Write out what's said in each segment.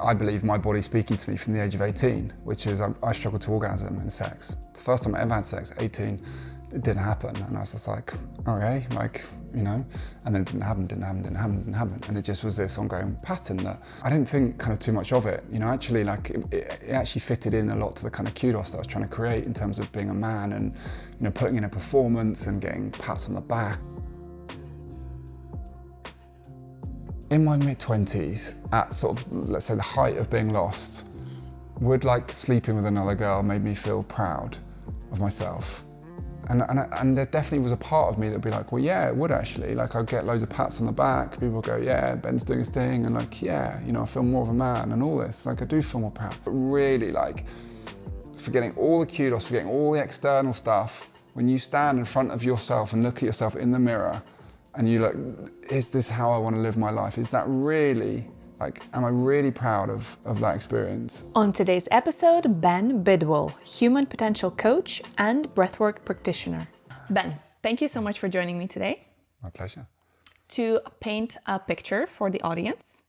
I believe my body speaking to me from the age of 18, which is I struggled to orgasm in sex. It's the first time I ever had sex, 18, it didn't happen. And I was just like, okay, like, you know, and then it didn't happen. And it just was this ongoing pattern that I didn't think kind of too much of it. You know, actually, like, it actually fitted in a lot to the kind of kudos that I was trying to create in terms of being a man and, you know, putting in a performance and getting pats on the back. In my mid-20s, at sort of, let's say, the height of being lost, would like sleeping with another girl made me feel proud of myself. And there definitely was a part of me that'd be like, well, yeah, it would actually. Like, I'd get loads of pats on the back. People would go, yeah, Ben's doing his thing. And like, yeah, you know, I feel more of a man and all this. Like, I do feel more proud. But really, like, forgetting all the kudos, forgetting all the external stuff, when you stand in front of yourself and look at yourself in the mirror, and you look, is this how I want to live my life? Is that really, like, am I really proud of that experience? On today's episode, Ben Bidwell, human potential coach and breathwork practitioner. Ben, thank you so much for joining me today. My pleasure. To paint a picture for the audience,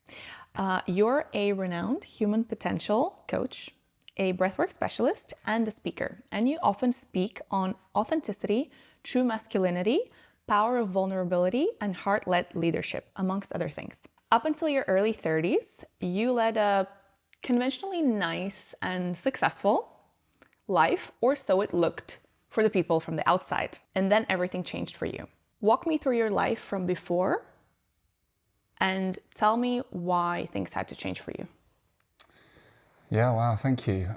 you're a renowned human potential coach, a breathwork specialist, and a speaker. And you often speak on authenticity, true masculinity, power of vulnerability, and heart-led leadership, amongst other things. Up until your early 30s, you led a conventionally nice and successful life, or so it looked for the people from the outside. And then everything changed for you. Walk me through your life from before and tell me why things had to change for you. Yeah, wow, thank you.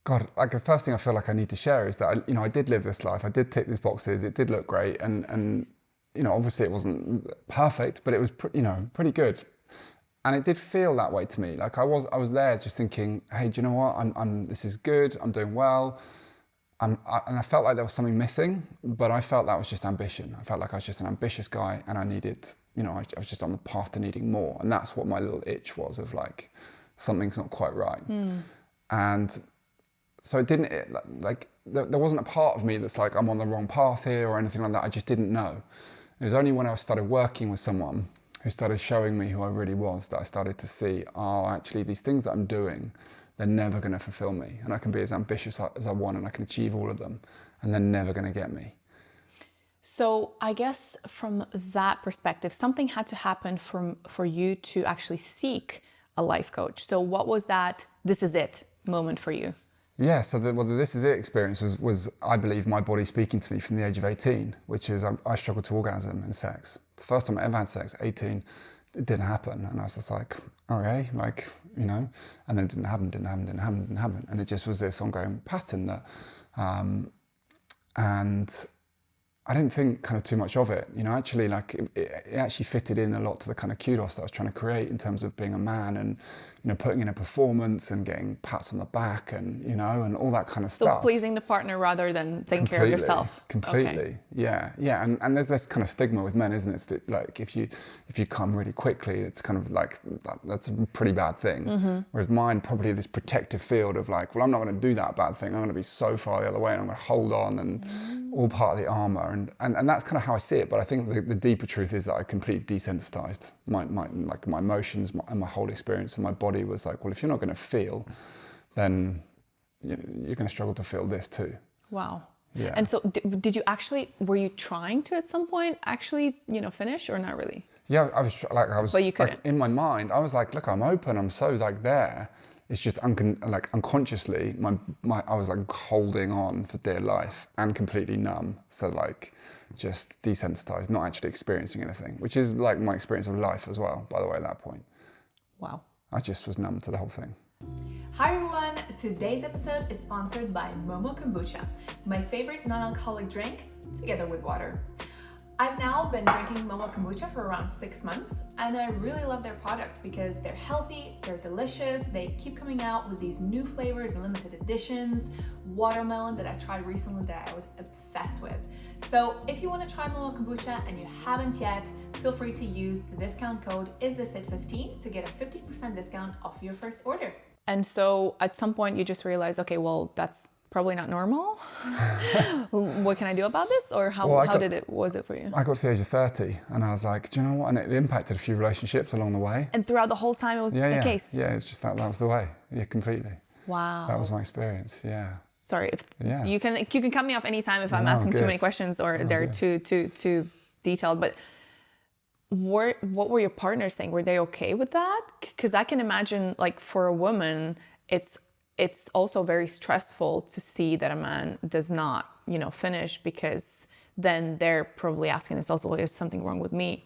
God, like the first thing I feel like I need to share is that I did live this life. I did tick these boxes. It did look great, and you know, obviously it wasn't perfect, but it was pretty good. And it did feel that way to me. Like I was there just thinking, hey, do you know what? This is good. I'm doing well. And I felt like there was something missing, but I felt that was just ambition. I felt like I was just an ambitious guy, and I needed, you know, I was just on the path to needing more. And that's what my little itch was of like, something's not quite right. And so it didn't, like, there wasn't a part of me that's like, I'm on the wrong path here or anything like that. I just didn't know. It was only when I started working with someone who started showing me who I really was that I started to see, oh, actually, these things that I'm doing, they're never going to fulfill me. And I can be as ambitious as I want and I can achieve all of them, and they're never going to get me. So I guess from that perspective, something had to happen for you to actually seek a life coach. So what was that this is it moment for you? Yeah, so the this is it experience was I believe my body speaking to me from the age of 18, which is I struggled to orgasm in sex. It's the first time I ever had sex, 18, it didn't happen. And I was just like, okay, like, you know, and then it didn't happen. And it just was this ongoing pattern that, and I didn't think kind of too much of it. You know, actually, like, it actually fitted in a lot to the kind of kudos that I was trying to create in terms of being a man and, you know, putting in a performance and getting pats on the back and, you know, and all that kind of stuff. So pleasing the partner rather than taking care of yourself. Completely. Okay. Yeah. And there's this kind of stigma with men, isn't it? It's that, like, if you come really quickly, it's kind of like, that's a pretty bad thing. Whereas mine, probably this protective field of like, well, I'm not going to do that bad thing. I'm going to be so far the other way and I'm going to hold on and all part of the armor. And that's kind of how I see it. But I think the deeper truth is that I completely desensitized my emotions and my whole experience, and my body was like, well, if you're not going to feel, then you're going to struggle to feel this too. Wow. Yeah. And so did you actually, were you trying to at some point actually, you know, finish or not really? Yeah, I was, but you couldn't. Like, in my mind, I was like, look, I'm open. I'm so like there. It's just unconsciously, I was like holding on for dear life and completely numb. So like just desensitized, not actually experiencing anything, which is like my experience of life as well, by the way, at that point. Wow. I just was numb to the whole thing. Hi everyone, today's episode is sponsored by Momo Kombucha, my favorite non-alcoholic drink together with water. I've now been drinking Momo Kombucha for around 6 months, and I really love their product because they're healthy, they're delicious, they keep coming out with these new flavors and limited editions, watermelon that I tried recently that I was obsessed with. So if you want to try Momo Kombucha and you haven't yet, feel free to use the discount code ISTHISIT15 to get a 50% discount off your first order. And so at some point you just realized, okay, well, that's probably not normal. What can I do about this? Or how was it for you? I got to the age of 30 and I was like, do you know what? And it impacted a few relationships along the way. And throughout the whole time it was the case? Yeah, it's just that was the way. Yeah, completely. Wow. That was my experience, yeah. Sorry, you can cut me off anytime if I'm asking too many questions or they're too detailed, but what were your partners saying? Were they okay with that? Because I can imagine, like, for a woman, it's also very stressful to see that a man does not, finish, because then they're probably asking themselves, well, is something wrong with me?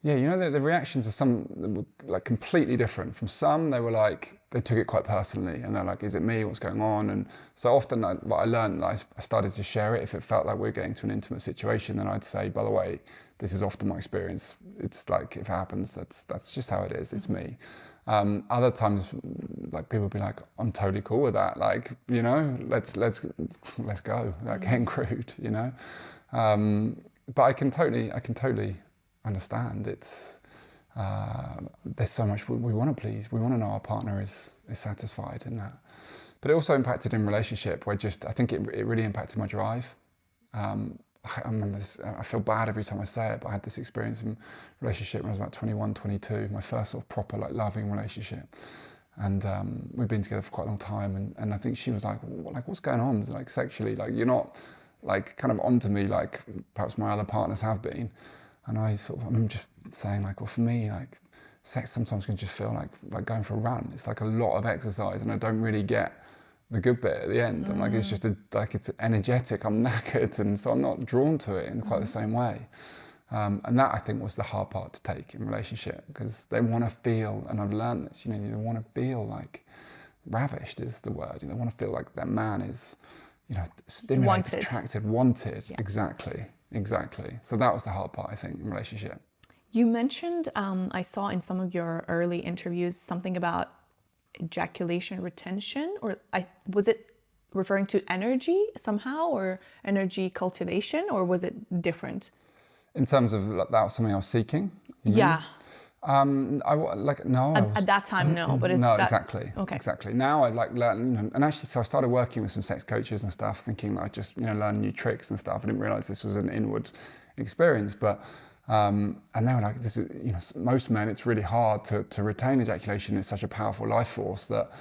Yeah, the reactions of some were like completely different. From some, they were like, they took it quite personally and they're like, is it me? What's going on? And so often what I learned, I started to share it. If it felt like we're getting to an intimate situation, then I'd say, by the way, this is often my experience. It's like, if it happens, that's just how it is. It's me. Other times, like, people would be like, I'm totally cool with that. Like, let's go, like, getting crude, But I can totally understand. It's there's so much we want to please. We want to know our partner is satisfied in that. But it also impacted in relationship, where I think it really impacted my drive. I remember this, I feel bad every time I say it, but I had this experience in relationship when I was about 21, 22, my first sort of proper, like, loving relationship. And we'd been together for quite a long time, and I think she was like, what's going on? Like, sexually, like, you're not, like, kind of onto me like perhaps my other partners have been. And I'm just saying, like, well, for me, like, sex sometimes can just feel like going for a run. It's like a lot of exercise, and I don't really get the good bit at the end. I'm like, it's just it's energetic. I'm knackered, and so I'm not drawn to it in quite the same way. And that, I think, was the hard part to take in relationship, because they want to feel, and I've learned this, they want to feel like ravished is the word. They want to feel like their man is, stimulated, attracted, wanted. Yeah. Exactly. So that was the hard part, I think, in relationship. You mentioned, I saw in some of your early interviews, something about ejaculation retention, or was it referring to energy somehow, or energy cultivation, or was it different? In terms of, like, that was something I was seeking? Yeah. No. At that time, no. But exactly. Okay. Exactly. Now I'd like learn, and actually, so I started working with some sex coaches and stuff, thinking that I'd just, learn new tricks and stuff. I didn't realize this was an inward experience, but and now, like, this is, most men, it's really hard to retain ejaculation. It's such a powerful life force that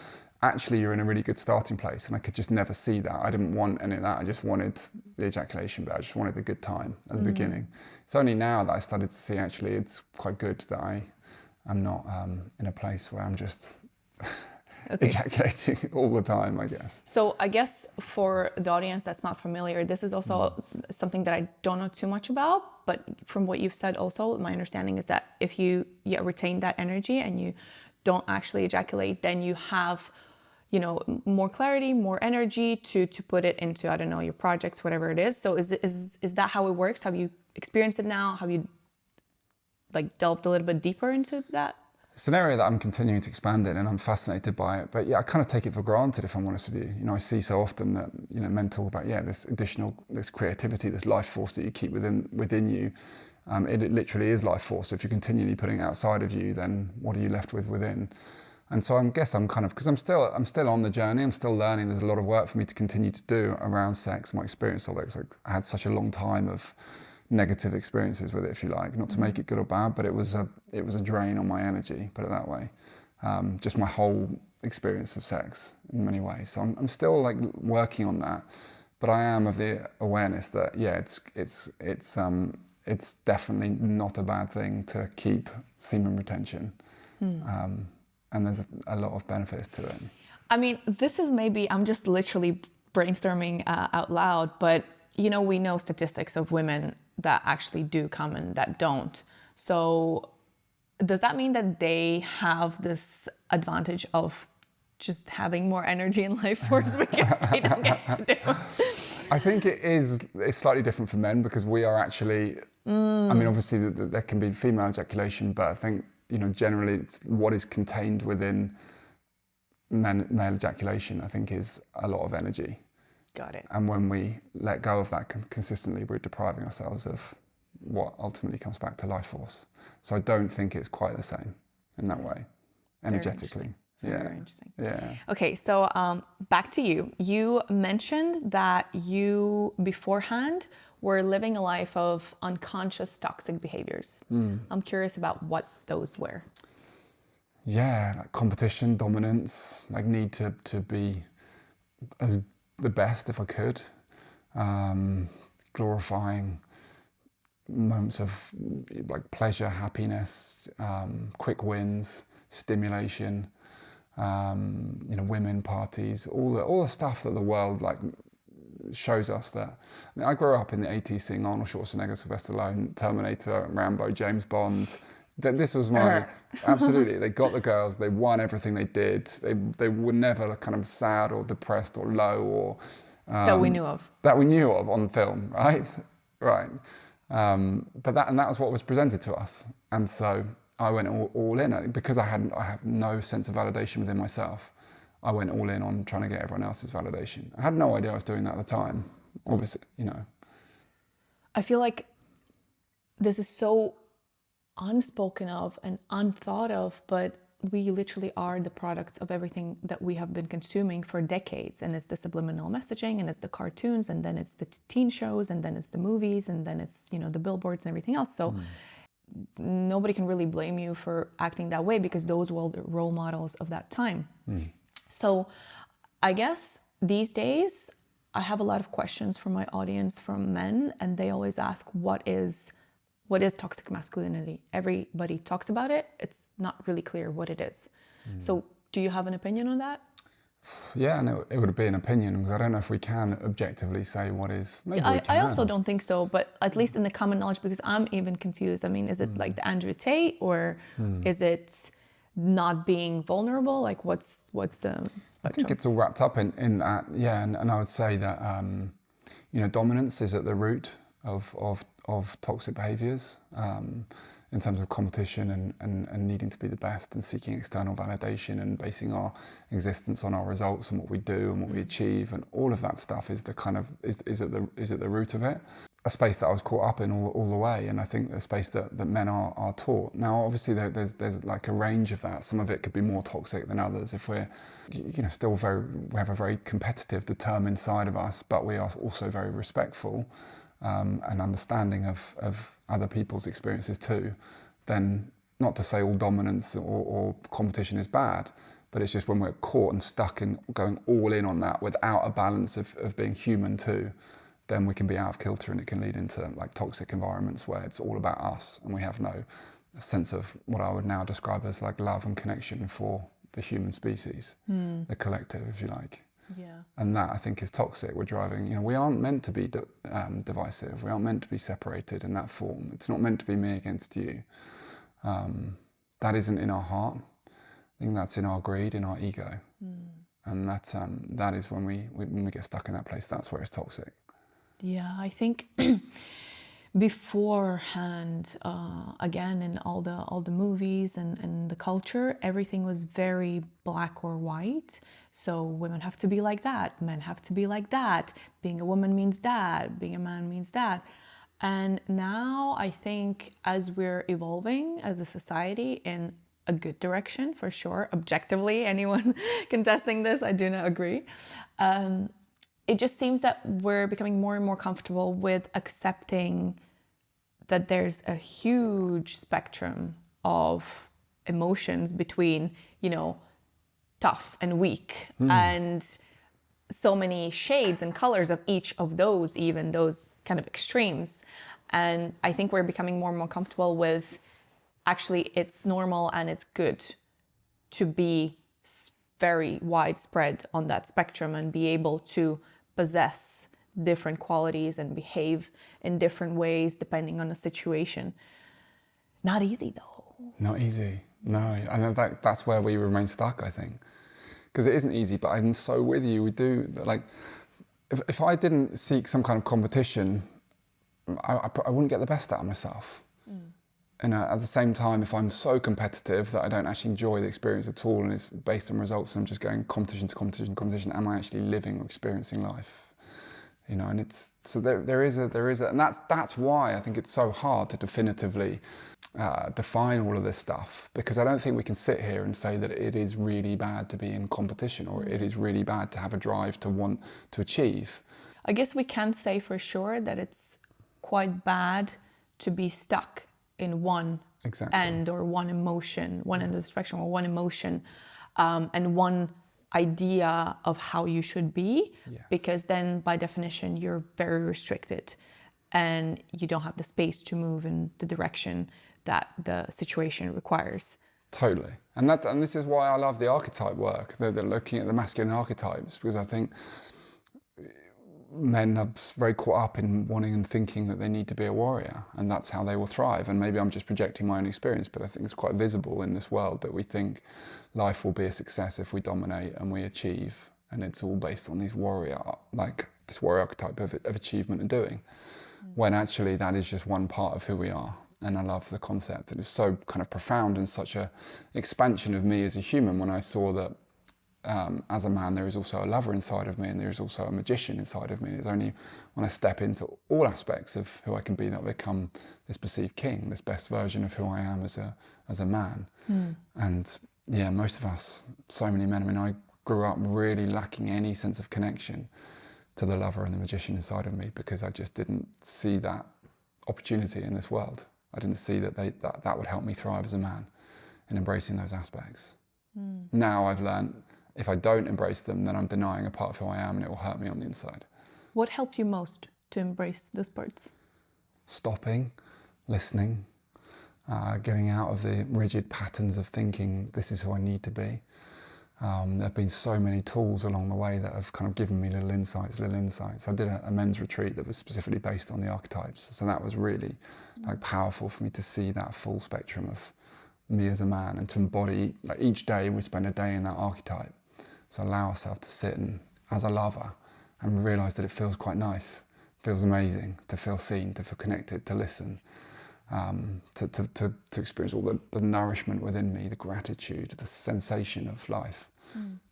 actually you're in a really good starting place. And I could just never see that. I didn't want any of that. I just wanted the ejaculation, but I just wanted the good time at the beginning. It's only now that I started to see, actually, it's quite good that I am not in a place where I'm just ejaculating all the time, I guess. So I guess for the audience that's not familiar, this is also something that I don't know too much about, but from what you've said also, my understanding is that if you retain that energy and you don't actually ejaculate, then you have, more clarity, more energy to put it into, I don't know, your projects, whatever it is. So is that how it works? Have you experienced it now? Have you, like, delved a little bit deeper into that? It's an area that I'm continuing to expand in, and I'm fascinated by it. But yeah, I kind of take it for granted, if I'm honest with you. I see so often that, men talk about, this creativity, this life force that you keep within you. It literally is life force. So if you're continually putting it outside of you, then what are you left with within? And so I guess I'm kind of, because I'm still on the journey, I'm still learning. There's a lot of work for me to continue to do around sex, my experience of it. Because I had such a long time of negative experiences with it, if you like, not to make it good or bad, but it was a drain on my energy, put it that way. Just my whole experience of sex in many ways. So I'm still, like, working on that, but I am of the awareness that it's definitely not a bad thing to keep semen retention. And there's a lot of benefits to it. I mean, this is maybe, I'm just literally brainstorming out loud, but we know statistics of women that actually do come and that don't. So does that mean that they have this advantage of just having more energy and life force because they don't get to do it? I think it's slightly different for men, because we are actually, I mean, obviously there can be female ejaculation, but I think, generally it's what is contained within male ejaculation, I think, is a lot of energy. Got it. And when we let go of that consistently, we're depriving ourselves of what ultimately comes back to life force. So I don't think it's quite the same in that way, energetically. Very interesting. Yeah. Okay, so back to you. You mentioned that you beforehand were living a life of unconscious toxic behaviors. I'm curious about what those were. Yeah, like competition, dominance, like need to be as the best if I could. Glorifying moments of like pleasure, happiness, quick wins, stimulation, women, parties, all the stuff that the world like shows us that. I mean, I grew up in the 80s seeing Arnold Schwarzenegger, Sylvester Stallone, Terminator, Rambo, James Bond. This was my, absolutely, they got the girls, they won everything they did. They were never kind of sad or depressed or low or... that we knew of. That we knew of on film, right? Right. But that was what was presented to us. And so I went all in because I have no sense of validation within myself. I went all in on trying to get everyone else's validation. I had no idea I was doing that at the time, obviously, I feel like this is so unspoken of and unthought of, but we literally are the products of everything that we have been consuming for decades. And it's the subliminal messaging, and it's the cartoons, and then it's the teen shows, and then it's the movies, and then it's, the billboards and everything else. So nobody can really blame you for acting that way because those were the role models of that time. So I guess these days I have a lot of questions from my audience from men, and they always ask, what is toxic masculinity? Everybody talks about it. It's not really clear what it is. So do you have an opinion on that? Yeah, no, it would be an opinion because I don't know if we can objectively say what is. Maybe we can. I also don't think so, but at least in the common knowledge, because I'm even confused. I mean, is it like the Andrew Tate, or is it not being vulnerable? Like what's the spectrum? I think it's all wrapped up in that, yeah. And I would say that, dominance is at the root of toxic behaviours in terms of competition and needing to be the best and seeking external validation and basing our existence on our results and what we do and what we achieve, and all of that stuff is the kind of is at the root of it. A space that I was caught up in all the way, and I think the space that men are taught. Now obviously there's like a range of that. Some of it could be more toxic than others if we're still we have a very competitive, determined side of us, but we are also very respectful and understanding of other people's experiences too. Then not to say all dominance or competition is bad, but it's just when we're caught and stuck in going all in on that without a balance of being human too, then we can be out of kilter, and it can lead into like toxic environments where it's all about us and we have no sense of what I would now describe as like love and connection for the human species, the collective, if you like. Yeah. And that, I think, is toxic. We're driving, we aren't meant to be divisive. We aren't meant to be separated in that form. It's not meant to be me against you. That isn't in our heart. I think that's in our greed, in our ego. And that is when we get stuck in that place, that's where it's toxic. Yeah, I think beforehand, again, in all the movies and the culture, everything was very black or white. So women have to be like that, men have to be like that. Being a woman means that, being a man means that. And now I think as we're evolving as a society in a good direction, for sure, objectively, anyone contesting this, I do not agree. It just seems that we're becoming more and more comfortable with accepting that there's a huge spectrum of emotions between, tough and weak, and so many shades and colors of each of those, even those kind of extremes. And I think we're becoming more and more comfortable with actually it's normal and it's good to be very widespread on that spectrum and be able to possess different qualities and behave in different ways depending on the situation. Not easy though. Not easy, no. And that's where we remain stuck, I think. Because it isn't easy, but I'm so with you. We do, like, if I didn't seek some kind of competition, I wouldn't get the best out of myself. And at the same time, if I'm so competitive that I don't actually enjoy the experience at all and it's based on results and I'm just going competition to competition to competition, am I actually living or experiencing life? And it's, so there is a, and that's why I think it's so hard to definitively define all of this stuff, because I don't think we can sit here and say that it is really bad to be in competition, or it is really bad to have a drive to want to achieve. I guess we can say for sure that it's quite bad to be stuck in one end, or one emotion, one end of the spectrum, or one emotion, and one idea of how you should be, because then by definition you're very restricted and you don't have the space to move in the direction that the situation requires. Totally. And this is why I love the archetype work, the looking at the masculine archetypes, because I think men are very caught up in wanting and thinking that they need to be a warrior, and that's how they will thrive. And maybe I'm just projecting my own experience, but I think it's quite visible in this world that we think life will be a success if we dominate and we achieve, and it's all based on this warrior archetype of achievement and doing, when actually that is just one part of who we are. And I love the concept. It was so kind of profound and such a expansion of me as a human when I saw that as a man there is also a lover inside of me, and there is also a magician inside of me. And it's only when I step into all aspects of who I can be that I become this perceived king, this best version of who I am as a man. And yeah, most of us, so many men, I mean, I grew up really lacking any sense of connection to the lover and the magician inside of me, because I just didn't see that opportunity in this world. I didn't see that that would help me thrive as a man in embracing those aspects. Now I've learned if I don't embrace them, then I'm denying a part of who I am, and it will hurt me on the inside. What helped you most to embrace those parts? Stopping, listening, getting out of the rigid patterns of thinking this is who I need to be. There have been so many tools along the way that have kind of given me little insights. I did a men's retreat that was specifically based on the archetypes. So that was really powerful for me to see that full spectrum of me as a man, and to embody, each day we spend a day in that archetype. So allow ourselves to sit as a lover and realise that it feels quite nice, feels amazing to feel seen, to feel connected, to listen, to experience all the nourishment within me, the gratitude, the sensation of life.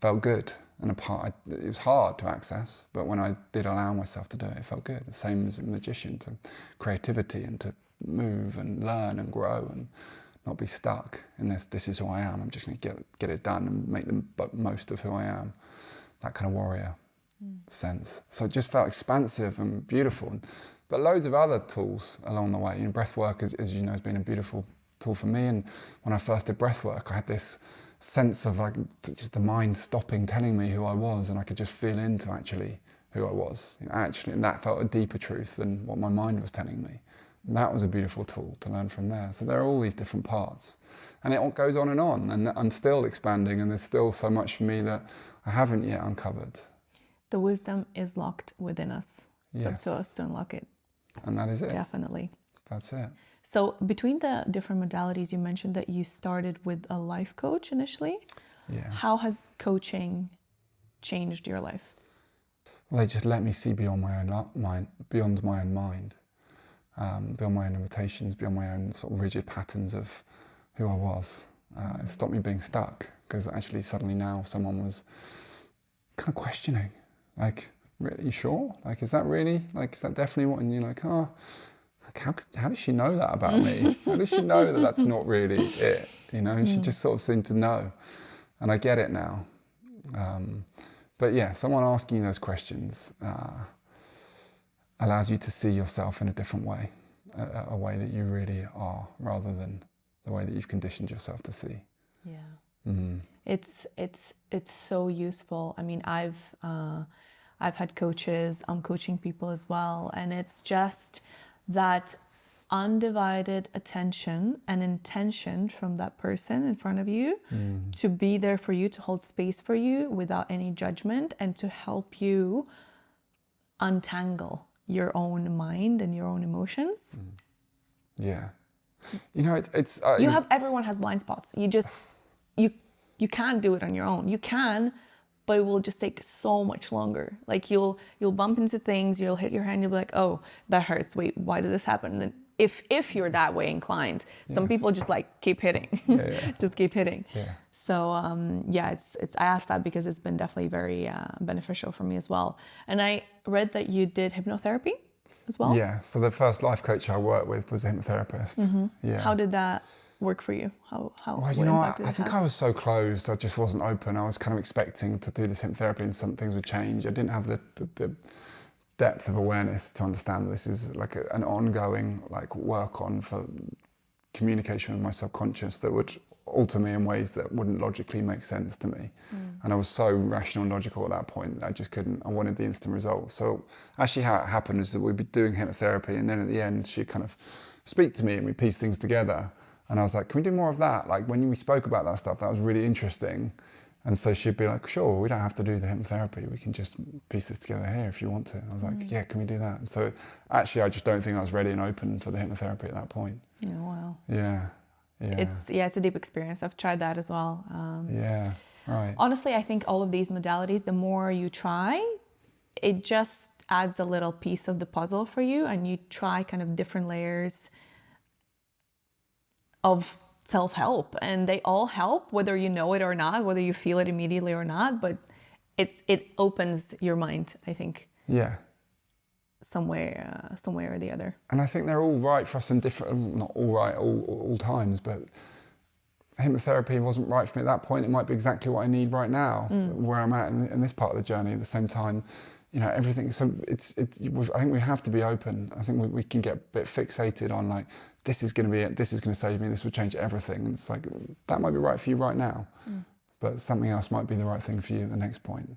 Felt good, and it was hard to access, but when I did allow myself to do it, it felt good. The same as a magician, to creativity, and to move and learn and grow and not be stuck in this is who I am, I'm just going to get it done and make the most of who I am, that kind of warrior sense. So it just felt expansive and beautiful. But loads of other tools along the way. Breathwork, as you know, has been a beautiful tool for me. And when I first did breathwork, I had this sense of just the mind stopping, telling me who I was, and I could just feel into actually who I was. And that felt a deeper truth than what my mind was telling me. And that was a beautiful tool to learn from there. So there are all these different parts, and it goes on, and I'm still expanding, and there's still so much for me that I haven't yet uncovered. The wisdom is locked within us. It's up to us to unlock it. And that is it. Definitely. That's it. So between the different modalities, you mentioned that you started with a life coach initially. Yeah. How has coaching changed your life? Well, they just let me see beyond my own mind, beyond my own mind, beyond my own limitations, beyond my own sort of rigid patterns of who I was. It stopped me being stuck, because actually suddenly now someone was kind of questioning, really, you sure? Is that really, is that definitely what? And you're how does she know that about me? How does she know that that's not really it? She just sort of seemed to know. And I get it now. But yeah, someone asking you those questions allows you to see yourself in a different way, a way that you really are, rather than the way that you've conditioned yourself to see. Yeah. It's so useful. I mean, I've had coaches, I'm coaching people as well, and it's just that undivided attention and intention from that person in front of you to be there for you, to hold space for you without any judgment, and to help you untangle your own mind and your own emotions. Yeah. It's everyone has blind spots. You can't do it on your own. You can, but it will just take so much longer. You'll bump into things, you'll hit your hand, you'll be like, oh, that hurts. Wait, why did this happen? And then if you're that way inclined, some people just keep hitting, just keep hitting. Yeah. So it's I asked that because it's been definitely very beneficial for me as well. And I read that you did hypnotherapy. as well? Yeah. So the first life coach I worked with was a hypnotherapist. Yeah. How did that work for you? How Well, what you know, impact did I it think have? I was so closed. I just wasn't open. I was kind of expecting to do this hypnotherapy and some things would change. I didn't have the depth of awareness to understand that this is like an ongoing like work on for communication with my subconscious that would alter me in ways that wouldn't logically make sense to me. And I was so rational and logical at that point that I just couldn't, I wanted the instant results. So actually how it happened is that we'd be doing hypnotherapy and then at the end she'd kind of speak to me and we piece things together. And I was like, can we do more of that? Like when we spoke about that stuff, that was really interesting. And so she'd be like, sure, we don't have to do the hypnotherapy. We can just piece this together here if you want to. I was like, yeah, can we do that? And so actually, I just don't think I was ready and open for the hypnotherapy at that point. Oh, wow. Yeah. Yeah. It's a deep experience. I've tried that as well. Yeah. Right. Honestly, I think all of these modalities, the more you try, it just adds a little piece of the puzzle for you, and you try kind of different layers of self-help, and they all help, whether you know it or not, whether you feel it immediately or not, but it opens your mind, I think. Yeah. Some way or the other. And I think they're all right for us in different, not all right all times, but hypnotherapy wasn't right for me at that point. It might be exactly what I need right now, where I'm at in this part of the journey. At the same time, you know, everything. So I think we have to be open. I think we can get a bit fixated on like, this is going to be it. This is going to save me. This will change everything. And it's like, that might be right for you right now, but something else might be the right thing for you at the next point.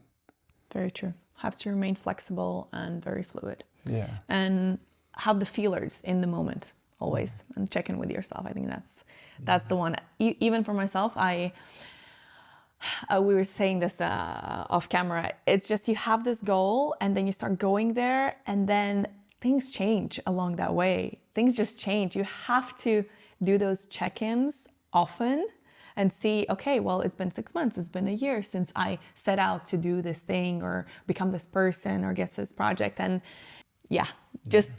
Very true. Have to remain flexible and very fluid. Yeah. And have the feelers in the moment always, and check in with yourself. I think that's the one. Even for myself, we were saying this off camera. It's just you have this goal and then you start going there and then things change along that way. Things just change. You have to do those check-ins often and see, okay, well, it's been 6 months, it's been a year since I set out to do this thing or become this person or get this project. And yeah, just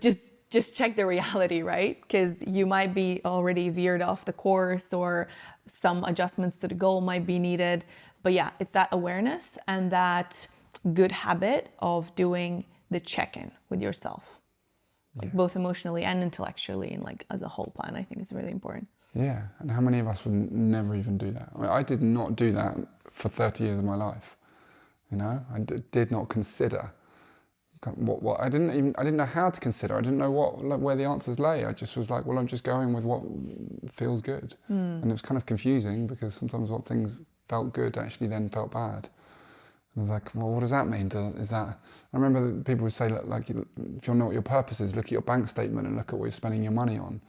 check the reality, right? Because you might be already veered off the course or some adjustments to the goal might be needed. But yeah, it's that awareness and that good habit of doing the check-in with yourself, like both emotionally and intellectually and like as a whole plan, I think is really important. Yeah, and how many of us would never even do that? I mean, I did not do that for 30 years of my life. You know, I did not consider what I didn't know how to consider. I didn't know where the answers lay. I just was like, well, I'm just going with what feels good. And it was kind of confusing because sometimes what things felt good actually then felt bad. And I was like, well, what does that mean? I remember that people would say, like, if you know what your purpose is, look at your bank statement and look at what you're spending your money on.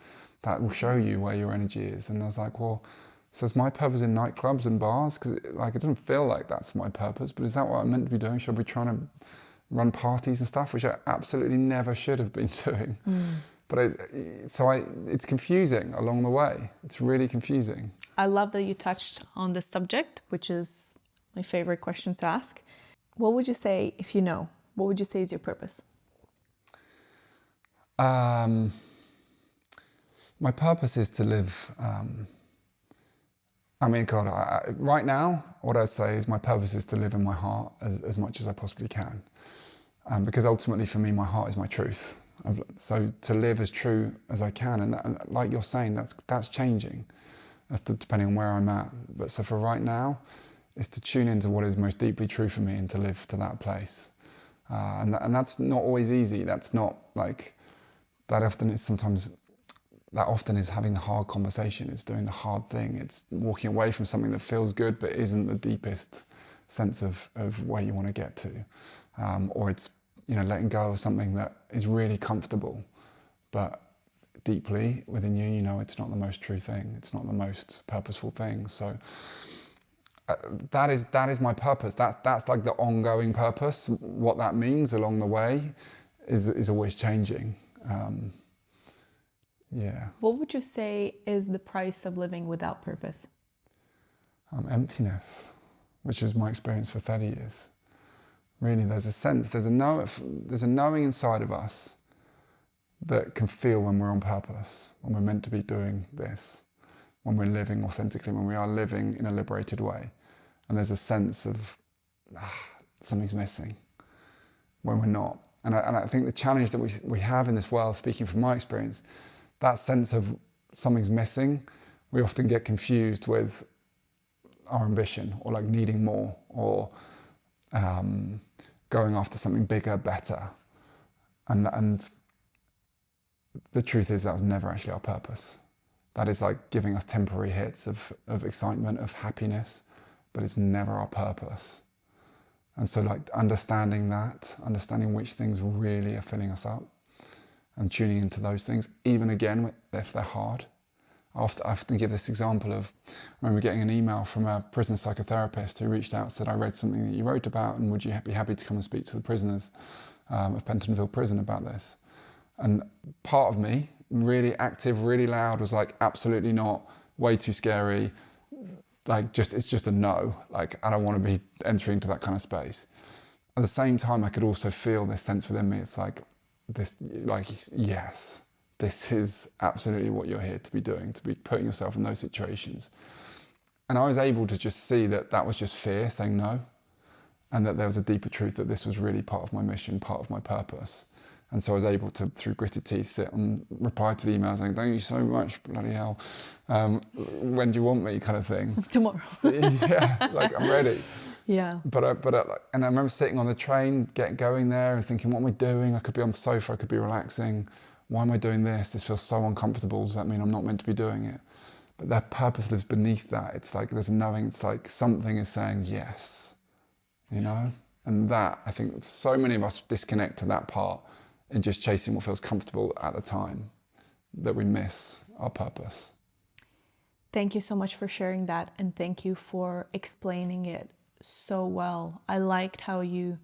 That will show you where your energy is. And I was like, well, so is my purpose in nightclubs and bars? Because it doesn't feel like that's my purpose, but is that what I'm meant to be doing? Should I be trying to run parties and stuff, which I absolutely never should have been doing? But it's confusing along the way. It's really confusing. I love that you touched on this subject, which is my favorite question to ask. What would you say, if you know, what would you say is your purpose? My purpose is to live, right now, what I'd say is my purpose is to live in my heart as much as I possibly can. Because ultimately for me, my heart is my truth. So to live as true as I can, and like you're saying, that's changing. That's depending on where I'm at. But so for right now, is to tune into what is most deeply true for me and to live to that place. And that's not always easy. That's not like, that often is having the hard conversation. It's doing the hard thing. It's walking away from something that feels good but isn't the deepest sense of where you want to get to. Or it's, letting go of something that is really comfortable, but deeply within you, it's not the most true thing. It's not the most purposeful thing. So that is my purpose. That's like the ongoing purpose. What that means along the way is always changing. Yeah. What would you say is the price of living without purpose? Emptiness, which is my experience for 30 years. Really, there's a sense, there's a knowing inside of us that can feel when we're on purpose, when we're meant to be doing this, when we're living authentically, when we are living in a liberated way. And there's a sense of something's missing when we're not. And I think the challenge that we have in this world, speaking from my experience, that sense of something's missing, we often get confused with our ambition or like needing more or going after something bigger, better. And the truth is that was never actually our purpose. That is like giving us temporary hits of excitement, of happiness, but it's never our purpose. And so like understanding which things really are filling us up and tuning into those things, even again, if they're hard. I often give this example of, I remember getting an email from a prison psychotherapist who reached out and said, I read something that you wrote about and would you be happy to come and speak to the prisoners of Pentonville Prison about this? And part of me, really active, really loud, was like, absolutely not, way too scary, like it's just a no, like I don't want to be entering into that kind of space. At the same time, I could also feel this sense within me, it's like this, like, yes, this is absolutely what you're here to be doing, to be putting yourself in those situations. And I was able to just see that that was just fear saying no, and that there was a deeper truth that this was really part of my mission, part of my purpose. And so I was able to, through gritted teeth, sit and reply to the email saying, thank you so much, bloody hell. When do you want me, kind of thing. Tomorrow. Yeah, like I'm ready. Yeah. And I remember sitting on the train, going there and thinking, what am I doing? I could be on the sofa, I could be relaxing. Why am I doing this? This feels so uncomfortable. Does that mean I'm not meant to be doing it? But that purpose lives beneath that. It's like there's a knowing, it's like something is saying yes, you know? And that, I think so many of us disconnect to that part in just chasing what feels comfortable at the time, that we miss our purpose. Thank you so much for sharing that, and thank you for explaining it so well. I liked how you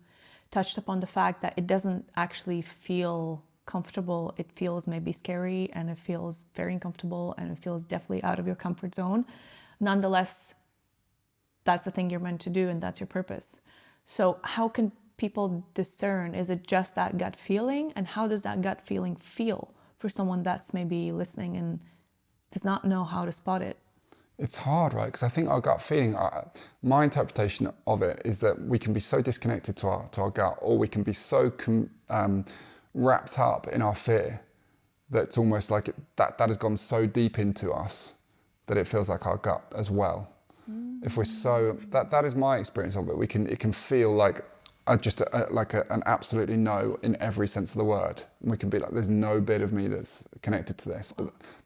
touched upon the fact that it doesn't actually feel comfortable. It feels maybe scary, and it feels very uncomfortable, and it feels definitely out of your comfort zone. Nonetheless, that's the thing you're meant to do, and that's your purpose. So how can people discern? Is it just that gut feeling? And how does that gut feeling feel for someone that's maybe listening and does not know how to spot it? It's hard, right? Because I think our gut feeling, my interpretation of it is that we can be so disconnected to our gut, or we can be so wrapped up in our fear that it's almost like that has gone so deep into us that it feels like our gut as well. If we're so, that is my experience of it. It can feel like an absolutely no in every sense of the word. And we can be like, there's no bit of me that's connected to this.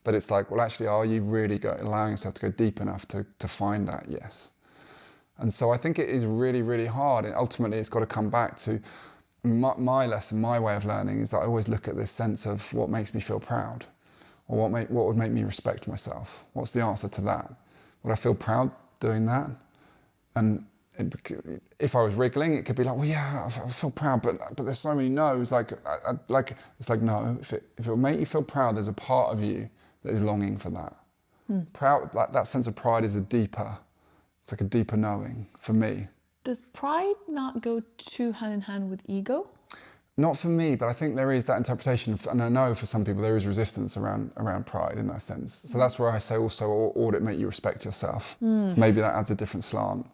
But it's like, well, actually, are you really allowing yourself to go deep enough to find that yes? And so I think it is really, really hard. And ultimately, it's got to come back to my lesson, my way of learning is that I always look at this sense of what makes me feel proud, or what would make me respect myself. What's the answer to that? Would I feel proud doing that? And if I was wriggling, it could be like, well, yeah, I feel proud, but there's so many no's. It's like no. If it will make you feel proud, there's a part of you that is longing for that. Proud, like that sense of pride is it's like a deeper knowing for me. Does pride not go too hand in hand with ego? Not for me, but I think there is that interpretation, and I know for some people there is resistance around pride in that sense. So that's where I say also, ought it make you respect yourself? Maybe that adds a different slant,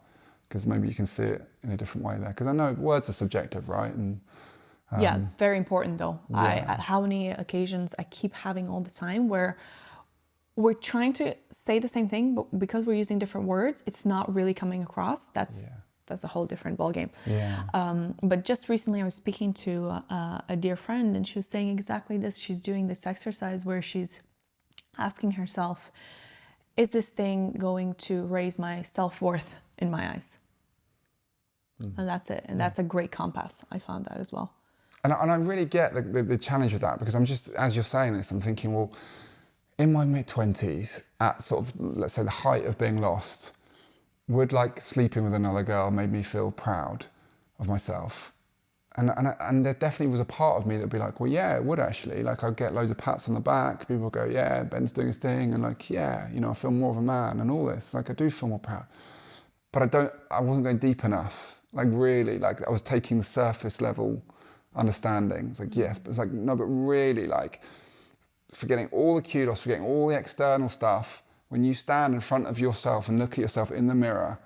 because maybe you can see it in a different way there. Because I know words are subjective, right? And yeah, very important though. Yeah. How many occasions I keep having all the time where we're trying to say the same thing, but because we're using different words, it's not really coming across. That's a whole different ballgame. Yeah. But just recently I was speaking to a dear friend, and she was saying exactly this. She's doing this exercise where she's asking herself, is this thing going to raise my self-worth in my eyes? And that's it. And that's a great compass. I found that as well. And I really get the challenge of that, because I'm just, as you're saying this, I'm thinking, well, in my mid-20s, at sort of, let's say, the height of being lost, would like sleeping with another girl made me feel proud of myself? And there definitely was a part of me that'd be like, well, yeah, it would actually. Like, I'd get loads of pats on the back. People would go, yeah, Ben's doing his thing. And like, yeah, you know, I feel more of a man and all this. Like, I do feel more proud. But I wasn't going deep enough. Like, really, like, I was taking the surface level understanding. It's like, yes, but it's like, no, but really, like, forgetting all the kudos, forgetting all the external stuff. When you stand in front of yourself and look at yourself in the mirror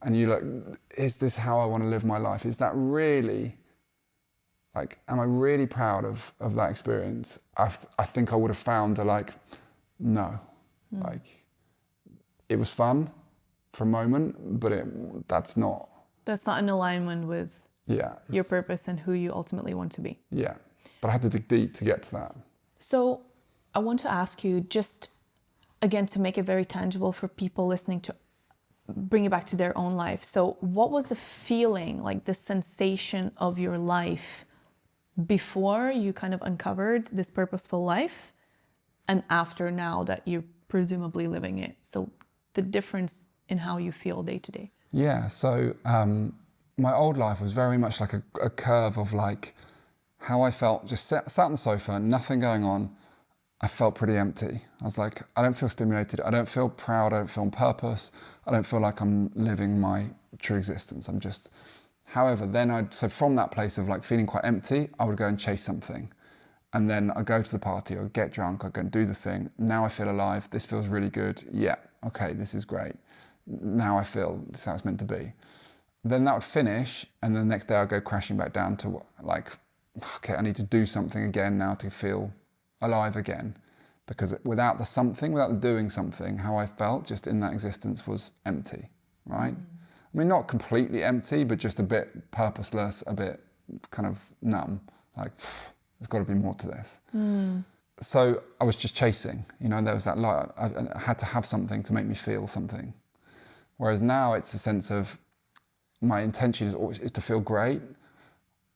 and you look, is this how I want to live my life? Is that really like, am I really proud of that experience? I think I would have found no. Like, it was fun for a moment, but that's not in alignment with yeah. your purpose and who you ultimately want to be. Yeah, but I had to dig deep to get to that. So I want to ask you, just again, to make it very tangible for people listening, to bring it back to their own life. So what was the feeling, like the sensation of your life before you kind of uncovered this purposeful life, and after, now that you're presumably living it? So the difference in how you feel day to day. Yeah, so my old life was very much like a curve of like how I felt, just sat on the sofa, nothing going on. I felt pretty empty. I was like, I don't feel stimulated. I don't feel proud. I don't feel on purpose. I don't feel like I'm living my true existence. I'm just, however, then so from that place of like feeling quite empty, I would go and chase something. And then I'd go to the party, I'd get drunk, I'd go and do the thing. Now I feel alive. This feels really good. Yeah, okay, this is great. Now I feel this is how it's meant to be. Then that would finish, and the next day I'd go crashing back down to like, okay, I need to do something again now to feel alive again. Because without the something, without the doing something, how I felt just in that existence was empty, right? I mean, not completely empty, but just a bit purposeless, a bit kind of numb. Like, there's got to be more to this. So I was just chasing, there was that light. I had to have something to make me feel something. Whereas now it's a sense of my intention is to feel great,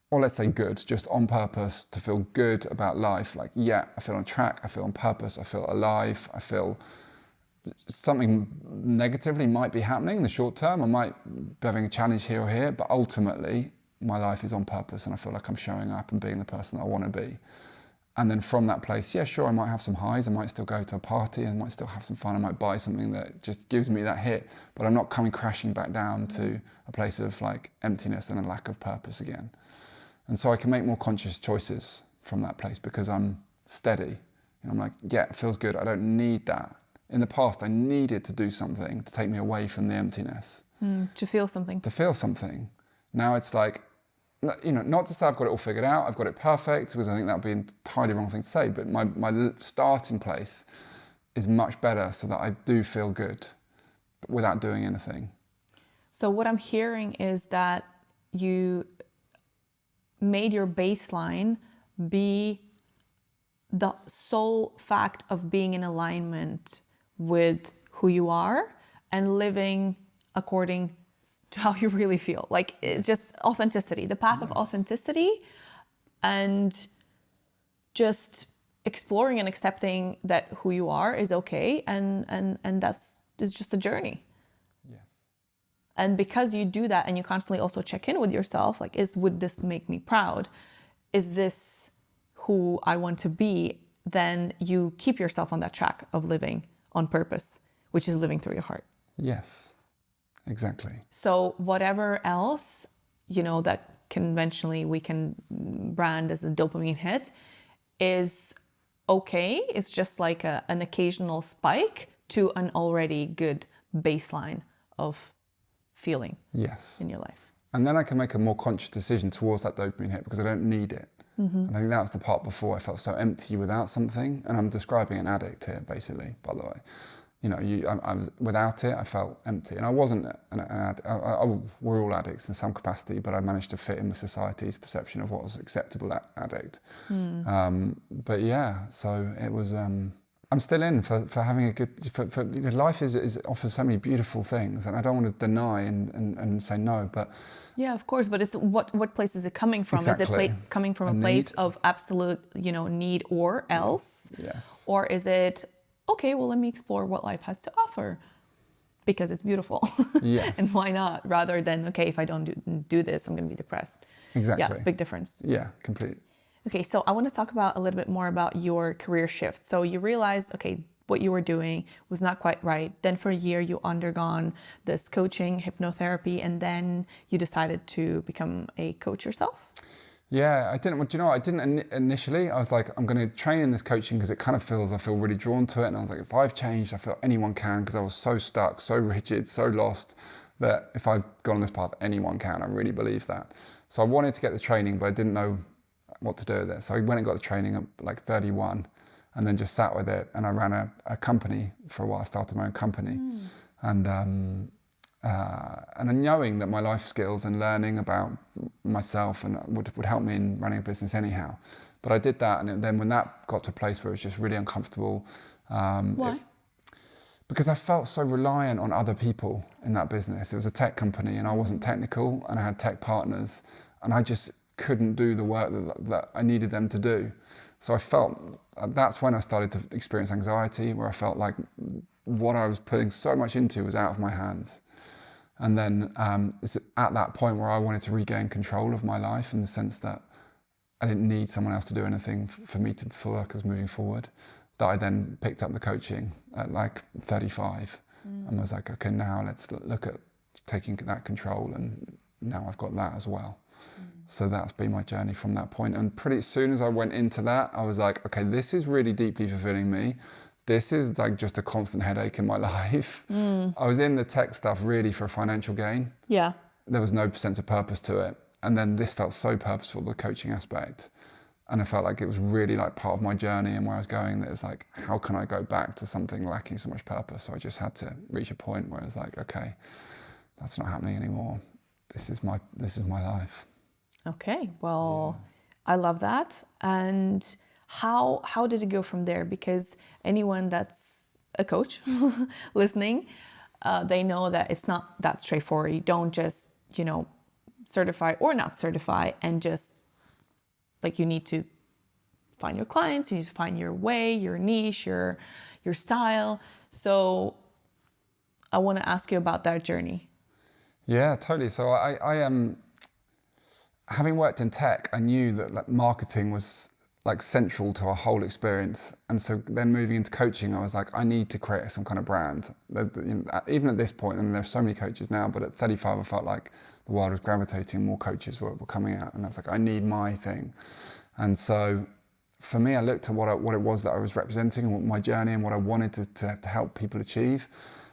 or let's say good, just on purpose, to feel good about life. Like, yeah, I feel on track, I feel on purpose, I feel alive, I feel something negatively might be happening in the short term. I might be having a challenge here or here, but ultimately my life is on purpose and I feel like I'm showing up and being the person that I want to be. And then from that place, yeah, sure, I might have some highs, I might still go to a party, I might still have some fun, I might buy something that just gives me that hit, but I'm not coming crashing back down to a place of like emptiness and a lack of purpose again. And so I can make more conscious choices from that place because I'm steady. And I'm like, yeah, it feels good, I don't need that. In the past, I needed to do something to take me away from the emptiness. To feel something. To feel something. Now it's like, not to say I've got it all figured out, I've got it perfect, because I think that would be an entirely wrong thing to say, but my starting place is much better so that I do feel good without doing anything. So what I'm hearing is that you made your baseline be the sole fact of being in alignment with who you are and living according to how you really feel. Like, it's just authenticity, the path of authenticity, and just exploring and accepting that who you are is okay, and that's is just a journey. Yes. And because you do that and you constantly also check in with yourself, like, would this make me proud? Is this who I want to be? Then you keep yourself on that track of living on purpose, which is living through your heart. Yes. Exactly. So whatever else, that conventionally we can brand as a dopamine hit is okay. It's just like an occasional spike to an already good baseline of feeling in your life. And then I can make a more conscious decision towards that dopamine hit because I don't need it. And I think that was the part before I felt so empty without something. And I'm describing an addict here, basically, by the way. I was, without it, I felt empty. And I wasn't an addict. We're all addicts in some capacity, but I managed to fit in with society's perception of what was acceptable addict. But yeah, so it was, I'm still in for having a good, life offers so many beautiful things, and I don't want to deny and say no, but. Yeah, of course, but it's what place is it coming from? Exactly. Is it coming from a place of absolute, need or else? Yes. Or is it, okay, well, let me explore what life has to offer because it's beautiful. Yes. And why not? Rather than, okay, if I don't do this, I'm going to be depressed. Exactly. Yeah, it's a big difference. Yeah, completely. Okay, so I want to talk about a little bit more about your career shift. So you realized, okay, what you were doing was not quite right. Then for a year, you undergone this coaching, hypnotherapy, and then you decided to become a coach yourself? Yeah, I didn't. I didn't initially. I was like, I'm going to train in this coaching because I feel really drawn to it. And I was like, if I've changed, I feel anyone can, because I was so stuck, so rigid, so lost, that if I've gone on this path, anyone can. I really believe that. So I wanted to get the training, but I didn't know what to do with it. So I went and got the training at like 31 and then just sat with it. And I ran a company for a while. I started my own company. And knowing that my life skills and learning about myself and would help me in running a business anyhow. But I did that, and then when that got to a place where it was just really uncomfortable. Why? Because I felt so reliant on other people in that business. It was a tech company and I wasn't technical, and I had tech partners, and I just couldn't do the work that I needed them to do. So I felt, that's when I started to experience anxiety, where I felt like what I was putting so much into was out of my hands. And then it's at that point where I wanted to regain control of my life, in the sense that I didn't need someone else to do anything for me to feel like I was moving forward, that I then picked up the coaching at like 35 and was like, okay, now let's look at taking that control, and now I've got that as well. So that's been my journey from that point. And pretty soon as I went into that, I was like, okay, this is really deeply fulfilling me. This is like just a constant headache in my life. I was in the tech stuff really for a financial gain. Yeah. There was no sense of purpose to it. And then this felt so purposeful, the coaching aspect. And I felt like it was really like part of my journey and where I was going. That it was like, how can I go back to something lacking so much purpose? So I just had to reach a point where I was like, okay, that's not happening anymore. This is my life. Okay, well, I love that. And how did it go from there? Because anyone that's a coach listening, they know that it's not that straightforward. You don't just, certify or not certify and just like, you need to find your clients, you need to find your way, your niche, your style. So I want to ask you about that journey. Yeah, totally. So I am, having worked in tech, I knew that like marketing was like central to our whole experience. And so then moving into coaching, I was like, I need to create some kind of brand. Even at this point, and there's so many coaches now, but at 35, I felt like the world was gravitating, more coaches were coming out. And that's like, I need my thing. And so for me, I looked at what it was that I was representing and what my journey and what I wanted to help people achieve.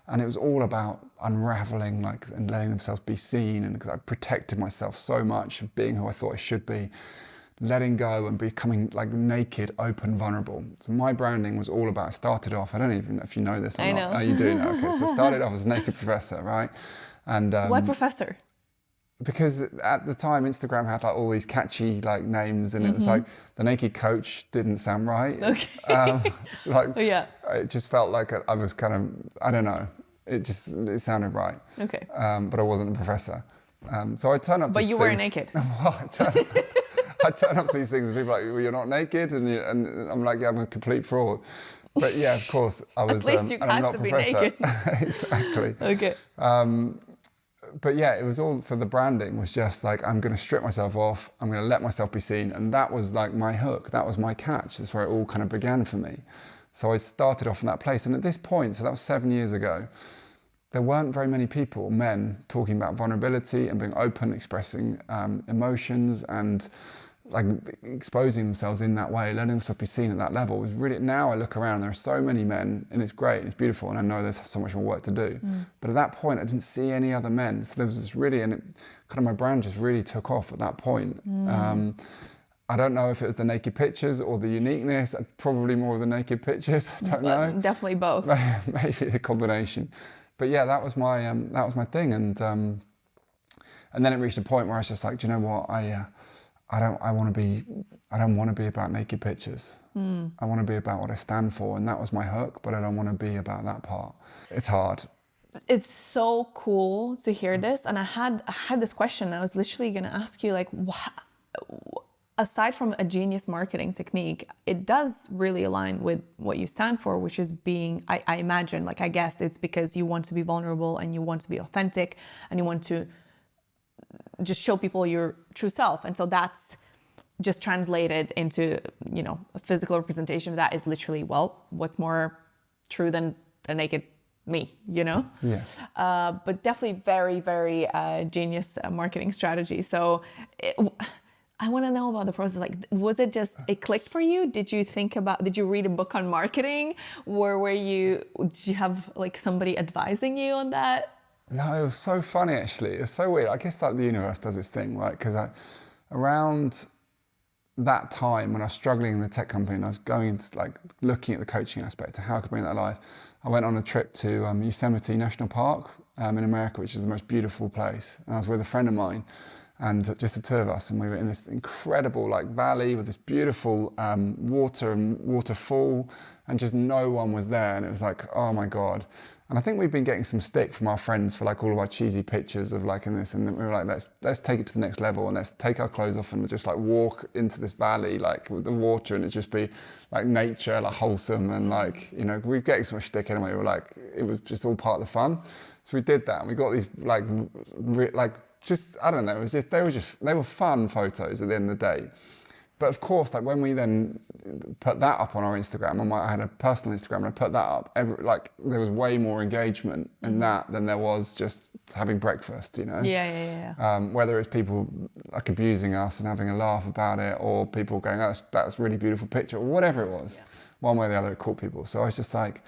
And it was all about unraveling like and letting themselves be seen. And because I protected myself so much of being who I thought I should be, letting go and becoming like naked, open, vulnerable. So my branding was all about, started off, I don't even know if you know this or I not. know. Oh, you do know. Okay, so I started off as a naked professor, right? And What professor? Because at the time Instagram had like all these catchy like names, and it was like the naked coach didn't sound right. Okay. It's like, Yeah. it just felt like I was kind of, I don't know, it sounded right. Okay. But I wasn't a professor. So I turned up to But you things, were naked. Well, I turn up to these things and people are like, well, you're not naked, and I'm like, yeah, I'm a complete fraud. But yeah, of course, I was. At least you and I'm had not to professor. be naked. Exactly. Okay. But yeah, it was all. So the branding was just like, I'm going to strip myself off. I'm going to let myself be seen, and that was like my hook. That was my catch. That's where it all kind of began for me. So I started off in that place, and at this point, so that was 7 years ago. There weren't very many people, men, talking about vulnerability and being open, expressing emotions, and like exposing themselves in that way, letting themselves be seen at that level. It was really, now I look around, there are so many men, and it's great, and it's beautiful, and I know there's so much more work to do. But at that point, I didn't see any other men. So there was this really, and it, kind of my brand just really took off at that point. I don't know if it was the naked pictures or the uniqueness, probably more of the naked pictures, I don't know. Definitely both. Maybe a combination. But yeah, that was my thing, and then it reached a point where I was just like, do you know what? I don't want to be about naked pictures. I want to be about what I stand for, and that was my hook. But I don't want to be about that part. It's hard. It's so cool to hear this, and I had this question. I was literally going to ask you, like, aside from a genius marketing technique, it does really align with what you stand for, which is being, I imagine, like, I guess it's because you want to be vulnerable and you want to be authentic and you want to just show people your true self. And so that's just translated into, a physical representation of that is literally, well, what's more true than a naked me, Yeah. But definitely very, very genius marketing strategy. So I want to know about the process. Like, was it just, it clicked for you? Did you read a book on marketing? Or did you have like somebody advising you on that? No, it was so funny actually. It was so weird. I guess like the universe does its thing, right? Because around that time when I was struggling in the tech company and I was going into like looking at the coaching aspect and how I could bring that alive, I went on a trip to Yosemite National Park in America, which is the most beautiful place. And I was with a friend of mine and just the two of us, and we were in this incredible like valley with this beautiful water and waterfall, and just no one was there. And it was like, oh my God. And I think we've been getting some stick from our friends for like all of our cheesy pictures of like in this, and we were like, let's take it to the next level and let's take our clothes off and just like walk into this valley like with the water, and it just be like nature, like wholesome, and like, you know, we're getting so much stick anyway. We were like, it was just all part of the fun. So we did that, and we got these like just, I don't know, it was just they were fun photos at the end of the day. But of course, like when we then put that up on our Instagram, I had a personal Instagram, and I put that up, there was way more engagement in that than there was just having breakfast, you know? Yeah. Whether it's people like abusing us and having a laugh about it, or people going, oh, that's a really beautiful picture, or whatever it was. Yeah. One way or the other, it caught people. So I was just like,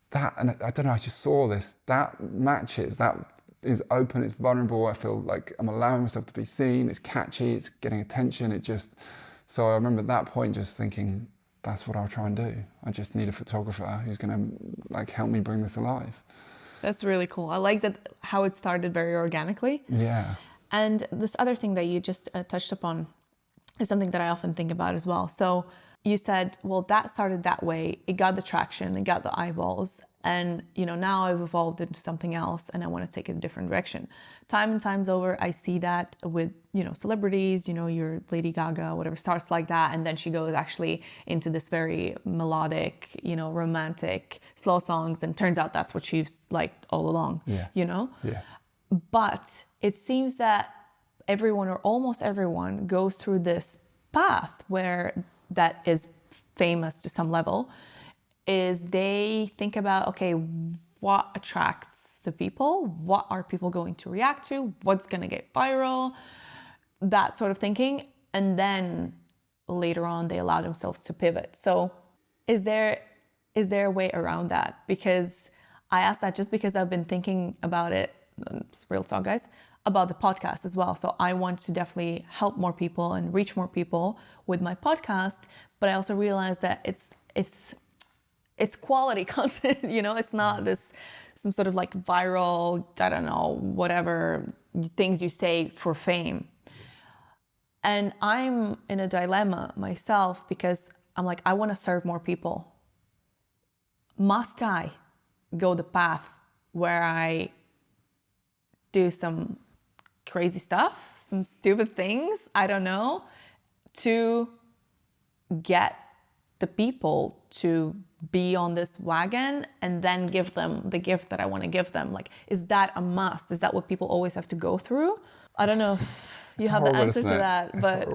that, and I don't know, I just saw this, that matches, that is open, it's vulnerable, I feel like I'm allowing myself to be seen, it's catchy, it's getting attention, it just... So I remember at that point just thinking, that's what I'll try and do. I just need a photographer who's going to like help me bring this alive. That's really cool. I like that how it started very organically. Yeah. And this other thing that you just touched upon is something that I often think about as well. So you said, well, that started that way. It got the traction, it got the eyeballs. And, you know, now I've evolved into something else and I want to take it a different direction. Time and times over, I see that with, you know, celebrities, you know, your Lady Gaga, whatever, starts like that. And then she goes actually into this very melodic, you know, romantic, slow songs. And turns out that's what she's liked all along, you know? Yeah. But it seems that everyone, or almost everyone, goes through this path where that is famous to some level, is they think about, okay, what attracts the people? What are people going to react to? What's going to get viral? That sort of thinking. And then later on, they allow themselves to pivot. So is there a way around that? Because I asked that just because I've been thinking about it, it's real talk, guys, about the podcast as well. So I want to definitely help more people and reach more people with my podcast. But I also realized that it's quality content, you know, it's not some sort of like viral, I don't know, whatever things you say for fame. And I'm in a dilemma myself because I'm like, I want to serve more people. Must I go the path where I do some crazy stuff, some stupid things, I don't know, to get the people to be on this wagon and then give them the gift that I want to give them? Like, is that a must? Is that what people always have to go through? I don't know if you have the answer to that, but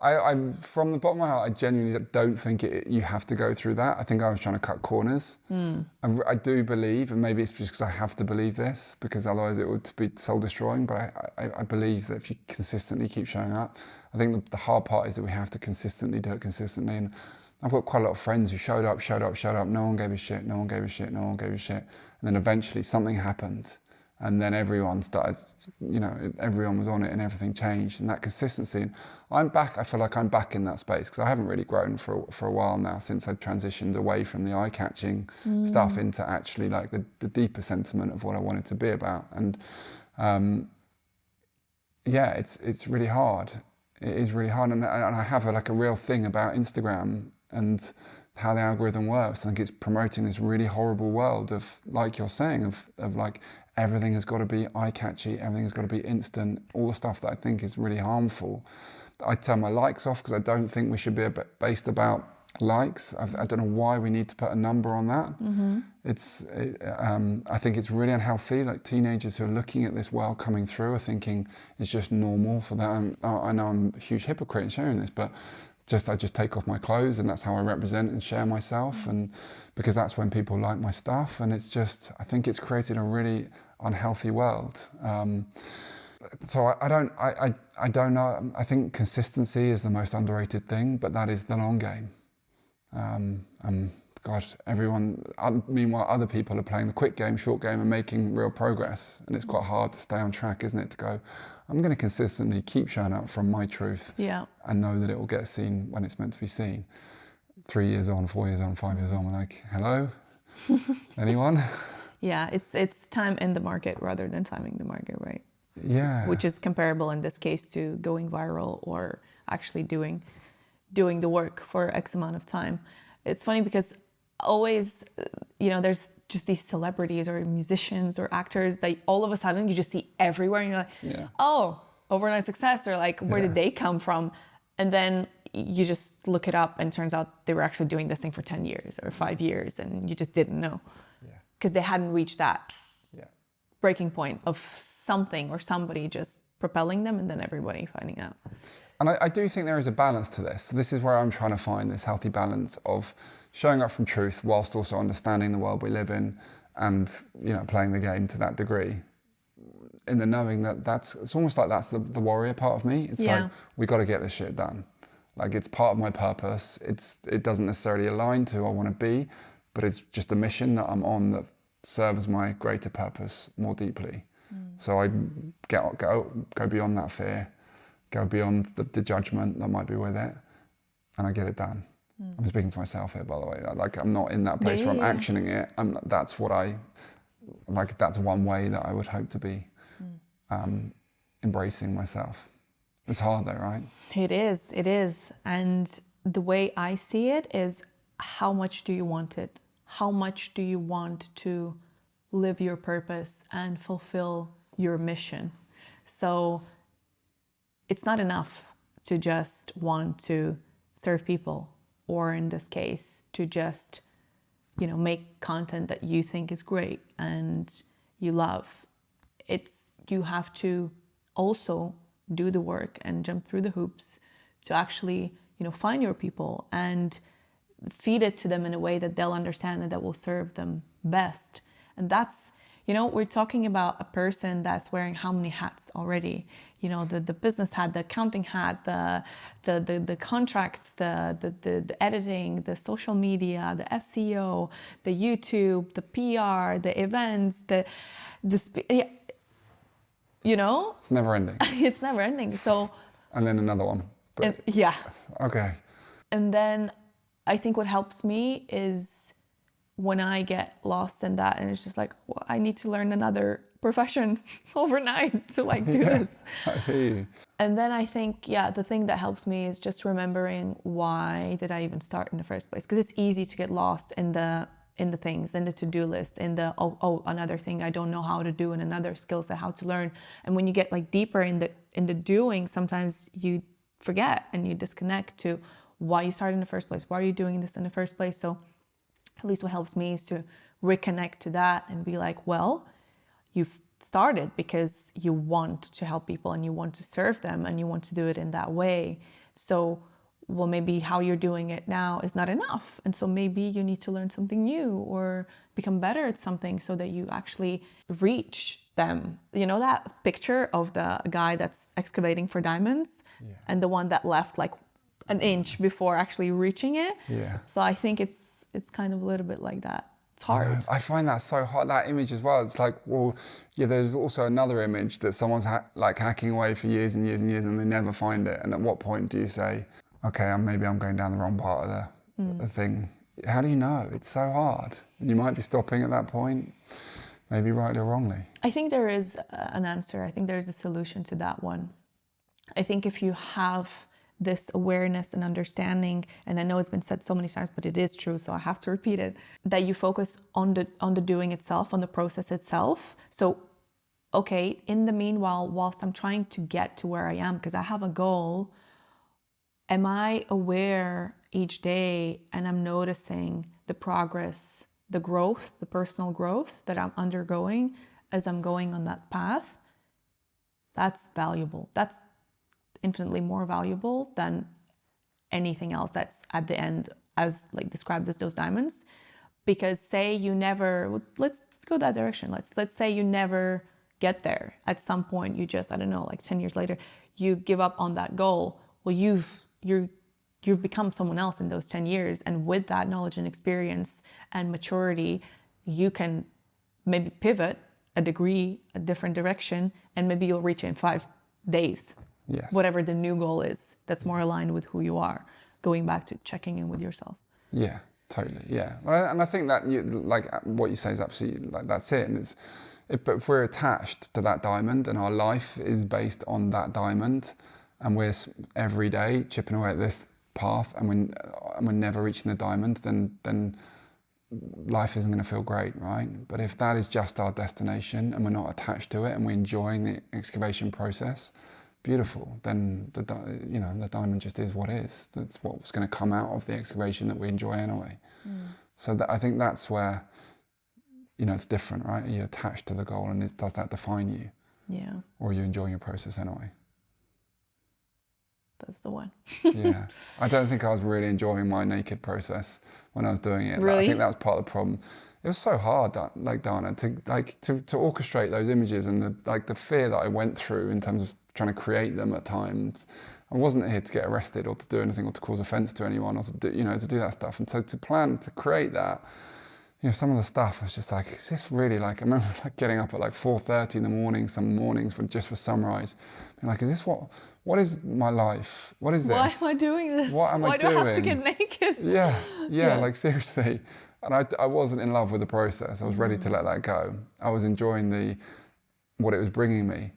I from the bottom of my heart, I genuinely don't think you have to go through that. I think I was trying to cut corners. I do believe, and maybe it's just because I have to believe this, because otherwise it would be soul destroying, but I believe that if you consistently keep showing up, I think the hard part is that we have to consistently do it consistently. And I've got quite a lot of friends who showed up. No one gave a shit. And then eventually something happened. And then everyone started, you know, everyone was on it and everything changed. And that consistency. And I'm back, I feel like I'm back in that space because I haven't really grown for a while now since I transitioned away from the eye-catching stuff into actually like the deeper sentiment of what I wanted to be about. And it's really hard. It is really hard. And I have a real thing about Instagram and how the algorithm works. I think it's promoting this really horrible world of, like you're saying, of like everything has got to be eye-catchy, everything has got to be instant, all the stuff that I think is really harmful. I turn my likes off because I don't think we should be based about likes. I don't know why we need to put a number on that. I think it's really unhealthy. Like teenagers who are looking at this world coming through are thinking it's just normal for them. I know I'm a huge hypocrite in sharing this, but I just take off my clothes and that's how I represent and share myself, and because that's when people like my stuff, and it's just, I think it's created a really unhealthy world. So I don't know. I think consistency is the most underrated thing, but that is the long game. I'm God, meanwhile, other people are playing the quick game, short game, and making real progress. And it's quite hard to stay on track, isn't it? To go, I'm going to consistently keep showing up from my truth, and know that it will get seen when it's meant to be seen. 3 years on, 4 years on, 5 years on, we're like, hello, anyone? Yeah, it's time in the market rather than timing the market, right? Yeah. Which is comparable in this case to going viral or actually doing the work for X amount of time. It's funny because always, there's just these celebrities or musicians or actors that all of a sudden you just see everywhere, and you're like, oh, overnight success, or like, where did they come from? And then you just look it up and it turns out they were actually doing this thing for 10 years or 5 years, and you just didn't know because they hadn't reached that breaking point of something or somebody just propelling them, and then everybody finding out. And I do think there is a balance to this. So this is where I'm trying to find this healthy balance of showing up from truth whilst also understanding the world we live in, and playing the game to that degree, in the knowing that it's almost like that's the warrior part of me. It's like, we got to get this shit done. Like, it's part of my purpose. It doesn't necessarily align to who I want to be, but it's just a mission that I'm on that serves my greater purpose more deeply. So I go beyond that fear, go beyond the judgment that might be with it, and I get it done. I'm speaking to myself here, by the way. Like, I'm not in that place where I'm actioning it. That's one way that I would hope to be embracing myself. It's hard though, right? It is. And the way I see it is, how much do you want it? How much do you want to live your purpose and fulfill your mission? So it's not enough to just want to serve people, or in this case, to just, make content that you think is great and you love. You have to also do the work and jump through the hoops to actually, find your people and feed it to them in a way that they'll understand and that will serve them best. And that's, we're talking about a person that's wearing how many hats already? The business hat, the accounting hat, the contracts, the editing, the social media, the SEO, the YouTube, the PR, the events, It's never ending. It's never ending. So. And then another one. Okay. And then I think what helps me is when I get lost in that, and it's just like, well, I need to learn another profession overnight to do this. I hear you. And then I think, the thing that helps me is just remembering, why did I even start in the first place? Because it's easy to get lost in the things, in the to-do list, in the, another thing I don't know how to do, and another skill set, how to learn. And when you get deeper in the doing, sometimes you forget and you disconnect to why you started in the first place. Why are you doing this in the first place? So at least what helps me is to reconnect to that and be like, well, you've started because you want to help people and you want to serve them and you want to do it in that way. So, well, maybe how you're doing it now is not enough. And so maybe you need to learn something new or become better at something so that you actually reach them. That picture of the guy that's excavating for diamonds and the one that left an inch before actually reaching it. So I think it's kind of a little bit like that. It's hard. I find that so hard, that image as well. It's like, well, there's also another image that someone's hacking away for years and years and years and they never find it. And at what point do you say, okay, maybe I'm going down the wrong part of the thing? How do you know? It's so hard. You might be stopping at that point, maybe rightly or wrongly. I think there is an answer. I think there is a solution to that one. I think if you have this awareness and understanding, and I know it's been said so many times, but it is true, so I have to repeat it, that you focus on the doing itself, on the process itself. So, okay, in the meanwhile, whilst I'm trying to get to where I am, because I have a goal, am I aware each day and I'm noticing the progress, the growth, the personal growth that I'm undergoing as I'm going on that path? That's valuable. That's infinitely more valuable than anything else that's at the end as described as those diamonds. Because say you never, let's go that direction. Let's say you never get there. At some point you just, 10 years later, you give up on that goal. Well, you're you've become someone else in those 10 years. And with that knowledge and experience and maturity, you can maybe pivot a degree, a different direction, and maybe you'll reach it in 5 days. Yes. Whatever the new goal is, that's more aligned with who you are, going back to checking in with yourself. Yeah, totally. Yeah. Well, and I think that like what you say is absolutely like that's it. And but if we're attached to that diamond and our life is based on that diamond, and we're every day chipping away at this path, and we're never reaching the diamond, then life isn't going to feel great, right? But if that is just our destination and we're not attached to it and we're enjoying the excavation process, beautiful, then the diamond just is what is. That's what's going to come out of the excavation that we enjoy anyway. So I think that's where, it's different, right? You're attached to the goal, and does that define you? Yeah. Or are you enjoying your process anyway? That's the one. Yeah. I don't think I was really enjoying my naked process when I was doing it. Really? I think that was part of the problem. It was so hard, like Dana, to orchestrate those images, and the fear that I went through in terms of trying to create them at times. I wasn't here to get arrested or to do anything or to cause offence to anyone or to do that stuff. And so to plan to create that, some of the stuff was just like, is this really like, I remember getting up at 4:30 in the morning, some mornings just for sunrise, being like, is this what is my life? What is this? Why am I doing this? What am I doing? Why do I have to get naked? Yeah, like seriously. And I wasn't in love with the process. I was ready to let that go. I was enjoying what it was bringing me,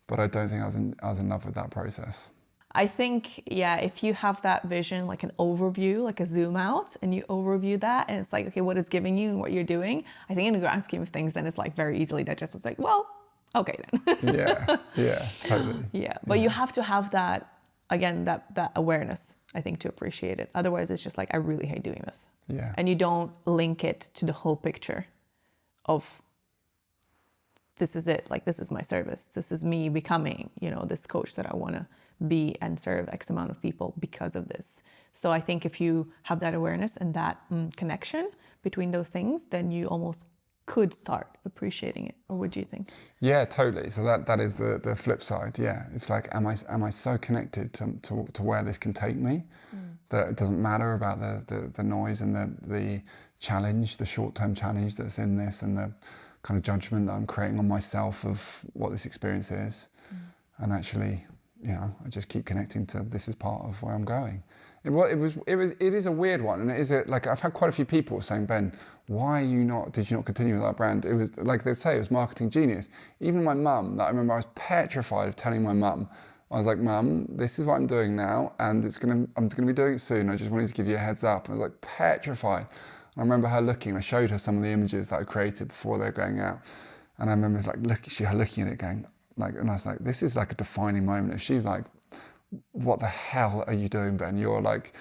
but I don't think I was in love with that process. I think, if you have that vision, like an overview, like a zoom out, and you overview that, and it's like, okay, what it's giving you and what you're doing, I think in the grand scheme of things, then it's like very easily digestible. It's like, well, okay then. yeah, totally. Yeah, but you have to have that, again, that awareness, I think, to appreciate it. Otherwise, it's just like, I really hate doing this. Yeah. And you don't link it to the whole picture of, this is it, like, this is my service. This is me becoming, this coach that I want to be and serve X amount of people because of this. So I think if you have that awareness and that connection between those things, then you almost could start appreciating it. Or what do you think? Yeah, totally. So that is the flip side. Yeah, it's like, am I so connected to where this can take me that it doesn't matter about the noise and the challenge, the short-term challenge that's in this, and the kind of judgment that I'm creating on myself of what this experience is, and actually, I just keep connecting to this is part of where I'm going. It is a weird one, and it is like I've had quite a few people saying, Ben, did you not continue with that brand? It was like they say, it was marketing genius. Even my mum, that I remember I was petrified of telling my mum. I was like, Mum, this is what I'm doing now, and I'm gonna be doing it soon. I just wanted to give you a heads up. And I was like petrified. And I remember her looking. I showed her some of the images that I created before they're going out, and I remember her looking at it, going like, and I was like, this is like a defining moment. If she's like, what the hell are you doing, Ben? You're like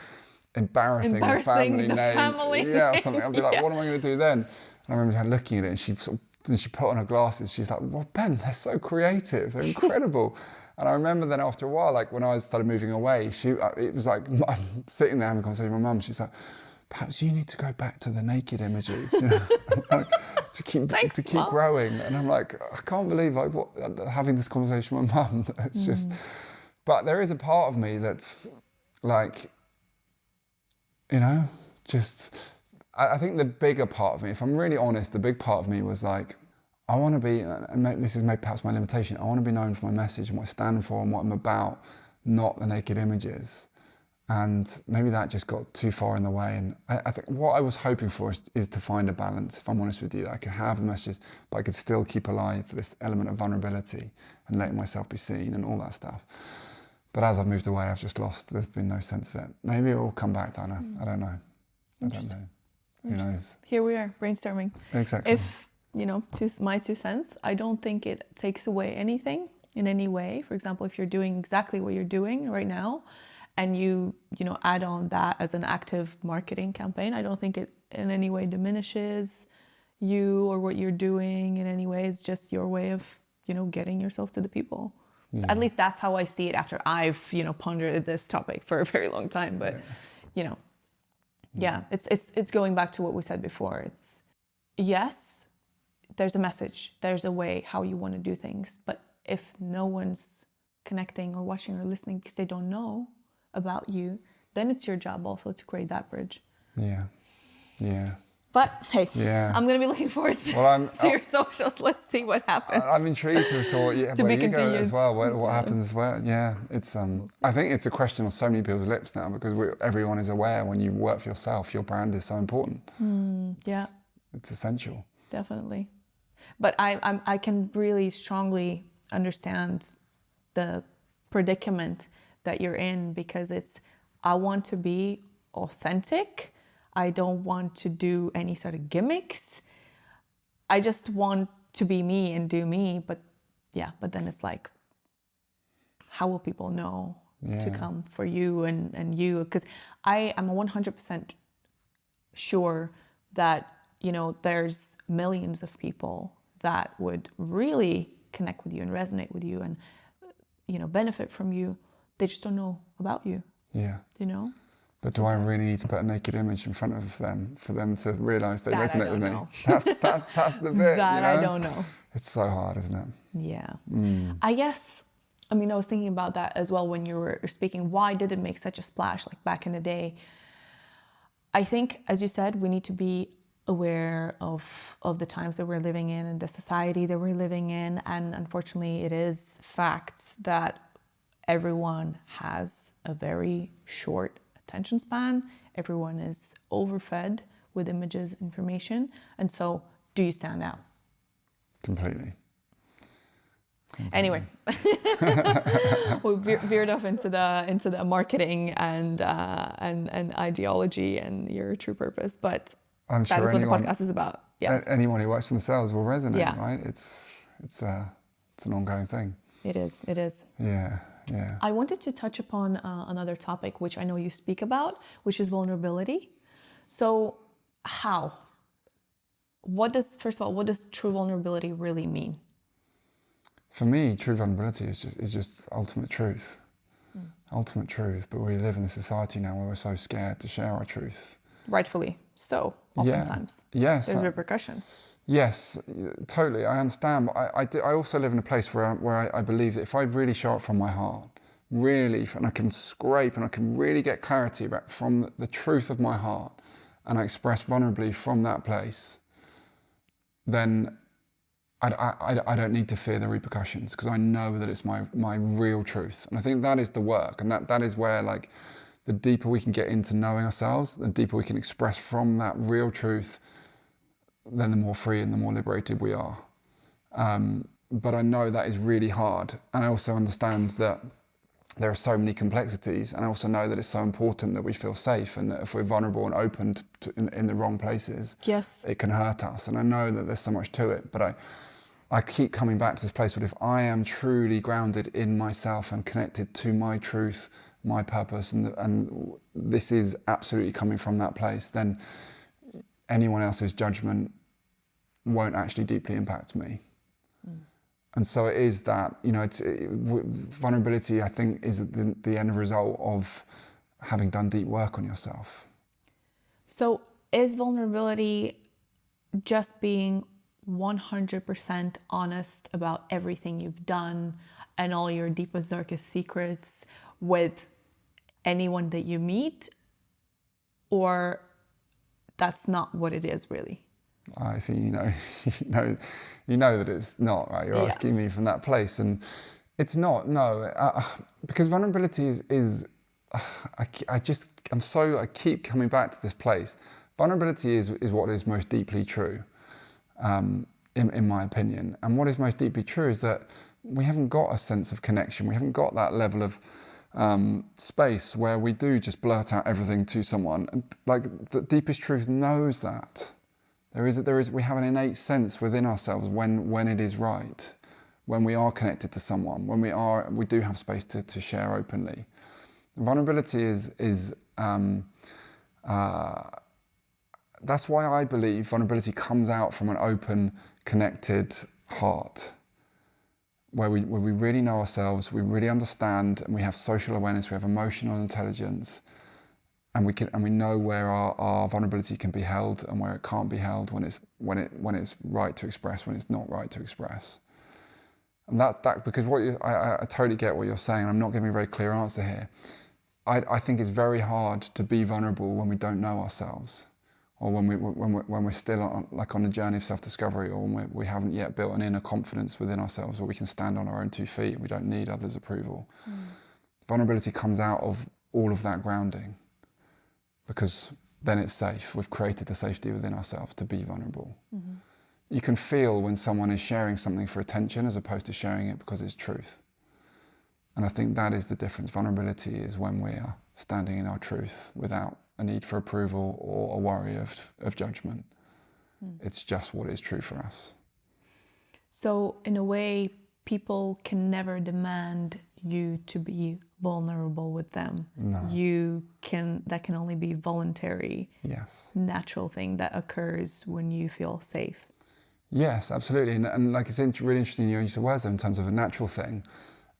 embarrassing the family name. Or something. I'd be like, what am I going to do then? And I remember her looking at it, and she put on her glasses. She's like, well, Ben, they're so creative. They're incredible. And I remember then after a while, like when I started moving away, it was like, I'm sitting there having a conversation with my mum. She's like, perhaps you need to go back to the naked images, to keep growing. And I'm like, I can't believe having this conversation with my mum. It's just, but there is a part of me that's like, I think the bigger part of me, if I'm really honest, the big part of me was like, I want to be, and this is perhaps my limitation, I want to be known for my message and what I stand for and what I'm about, not the naked images. And maybe that just got too far in the way. And I think what I was hoping for is to find a balance, if I'm honest with you, that I could have the messages, but I could still keep alive this element of vulnerability and letting myself be seen and all that stuff. But as I've moved away, I've just lost, there's been no sense of it. Maybe it will come back, Dana. I don't know. Who knows? Here we are, brainstorming. Exactly. If, my 2 cents, I don't think it takes away anything in any way. For example, if you're doing exactly what you're doing right now, and you add on that as an active marketing campaign, I don't think it in any way diminishes you or what you're doing in any way. It's just your way of, getting yourself to the people. Yeah. At least that's how I see it after I've, pondered this topic for a very long time. But, it's going back to what we said before. It's, yes, there's a message, there's a way how you want to do things. But if no one's connecting or watching or listening because they don't know about you, then it's your job also to create that bridge. Yeah. But hey, Yeah. I'm going to be looking forward to, to your socials. Let's see what happens. I'm intrigued as to what, To where be you go continued. as well. What happens as well. Yeah, it's. I think it's a question on so many people's lips now because everyone is aware when you work for yourself, your brand is so important. Yeah, It's essential. definitely. But I can really strongly understand the predicament that you're in, because it's, I want to be authentic. I don't want to do any sort of gimmicks. I just want to be me and do me. But then it's like, how will people know to come for you and you? Because I am 100% sure that, there's millions of people that would really connect with you and resonate with you and, benefit from you. They just don't know about you. Yeah. But do I really need to put a naked image in front of them for them to realise they resonate with me? Know. That's the bit. That I don't know. It's so hard, isn't it? Yeah. I guess, I was thinking about that as well when you were speaking. Why did it make such a splash, like back in the day? I think, as you said, we need to be aware of the times that we're living in and the society that we're living in. And unfortunately, it is fact that everyone has a very short attention span. Everyone is overfed with images, information. And so, do you stand out? Completely. Anyway, we veered off into the marketing and ideology and your true purpose, but I'm that sure is what the podcast is about. Yeah, anyone who works for themselves will resonate. Yeah. Right? It's an ongoing thing. It is. Yeah. I wanted to touch upon another topic which I know you speak about, which is vulnerability. So, what does true vulnerability really mean? For me, true vulnerability is just ultimate truth. Ultimate truth. But we live in a society now where we're so scared to share our truth. Rightfully so, oftentimes. Yeah. Yes. There's repercussions. Yes, totally. I understand. But I also live in a place where I believe that if I really show up from my heart, really, and I can scrape and I can really get clarity back from the truth of my heart, and I express vulnerably from that place, then I don't need to fear the repercussions, because I know that it's my real truth. And I think that is the work, and that is where, like, the deeper we can get into knowing ourselves, the deeper we can express from that real truth, then the more free and the more liberated we are. But I know that is really hard. And I also understand that there are so many complexities. And I also know that it's so important that we feel safe, and that if we're vulnerable and open in the wrong places, yes, it can hurt us. And I know that there's so much to it, but I keep coming back to this place where if I am truly grounded in myself and connected to my truth, my purpose, and this is absolutely coming from that place, then anyone else's judgment won't actually deeply impact me. And so it is that, vulnerability, I think, is the end result of having done deep work on yourself. So is vulnerability just being 100% honest about everything you've done and all your deepest, darkest secrets with anyone that you meet? Or that's not what it is really? I think you know that it's not, right? You're asking me from that place, and it's not. No, because vulnerability is I keep coming back to this place. Vulnerability is what is most deeply true, in my opinion. And what is most deeply true is that we haven't got a sense of connection. We haven't got that level of space where we do just blurt out everything to someone. And like, the deepest truth knows that. We have an innate sense within ourselves when it is right, when we are connected to someone, when we do have space to share openly. Vulnerability is that's why I believe vulnerability comes out from an open, connected heart, where we really know ourselves, we really understand, and we have social awareness, we have emotional intelligence. And we know where our vulnerability can be held and where it can't be held, when it's right to express, when it's not right to express. And that because I totally get what you're saying. I'm not giving a very clear answer here, I think it's very hard to be vulnerable when we don't know ourselves, or when we're still on a journey of self-discovery, or when we haven't yet built an inner confidence within ourselves where we can stand on our own 2 feet and we don't need others' approval. Vulnerability comes out of all of that grounding, because then it's safe. We've created the safety within ourselves to be vulnerable. You can feel when someone is sharing something for attention as opposed to sharing it because it's truth. And I think that is the difference. Vulnerability is when we are standing in our truth without a need for approval or a worry of judgment. It's just what is true for us. So in a way, people can never demand you to be vulnerable with them. No. That can only be voluntary. Yes. Natural thing that occurs when you feel safe. Yes, absolutely. And like, it's really interesting you use the words there in terms of a natural thing.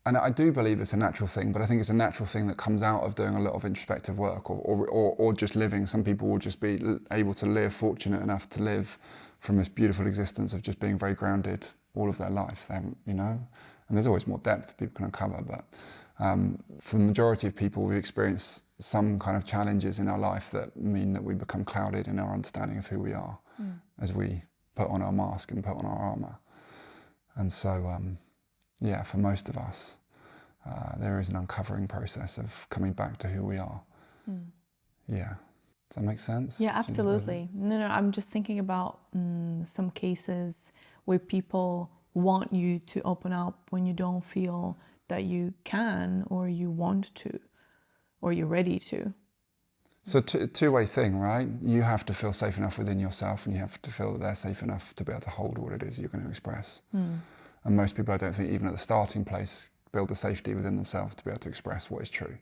And I do believe it's a natural thing, but I think it's a natural thing that comes out of doing a lot of introspective work or just living. Some people will just be able to live, fortunate enough to live from this beautiful existence of just being very grounded all of their life. They haven't, you know, and there's always more depth people can uncover, but for the majority of people, we experience some kind of challenges in our life that mean that we become clouded in our understanding of who we are as we put on our mask and put on our armour. And so, yeah, for most of us, there is an uncovering process of coming back to who we are. Yeah. Does that make sense? Yeah, absolutely. No, I'm just thinking about some cases where people want you to open up when you don't feel that you can, or you want to, or you're ready to. So two-way thing, right? You have to feel safe enough within yourself, and you have to feel that they're safe enough to be able to hold what it is you're going to express. And most people, I don't think, even at the starting place, build the safety within themselves to be able to express what is true.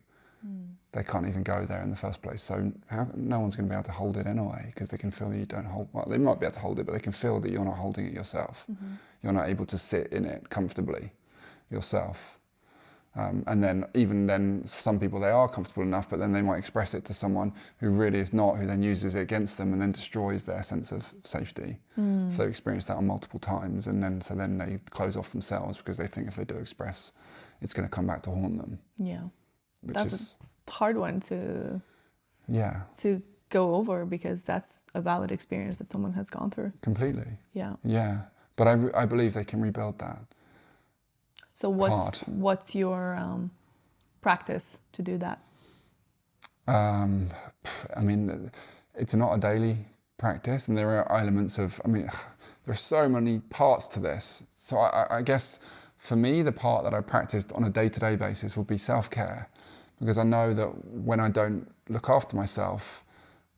They can't even go there in the first place. So no one's going to be able to hold it anyway, because they can feel that you don't hold. Well, they might be able to hold it, but they can feel that you're not holding it yourself. You're not able to sit in it comfortably yourself. And then even then, some people, they are comfortable enough, but then they might express it to someone who really is not, who then uses it against them and then destroys their sense of safety. If they experience that on multiple times, and then so then they close off themselves because they think if they do express, it's going to come back to haunt them. Yeah, Which that's is a hard one to go over, because that's a valid experience that someone has gone through. Completely. Yeah. But I believe they can rebuild that. So what's your practice to do that? I mean, it's not a daily practice. I mean, there are elements of, there's so many parts to this. So I guess for me, the part that I practiced on a day-to-day basis would be self-care, because I know that when I don't look after myself,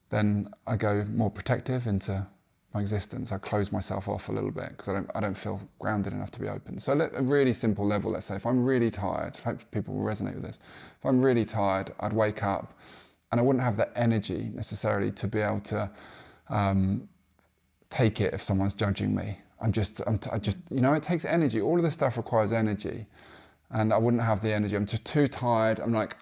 then I go more protective into my existence. I close myself off a little bit because I don't feel grounded enough to be open. So at a really simple level, let's say if I'm really tired, I hope people will resonate with this. If I'm really tired, I'd wake up and I wouldn't have the energy necessarily to be able to take it if someone's judging me. I just, you know, it takes energy. All of this stuff requires energy, and I wouldn't have the energy. I'm just too tired. I'm like,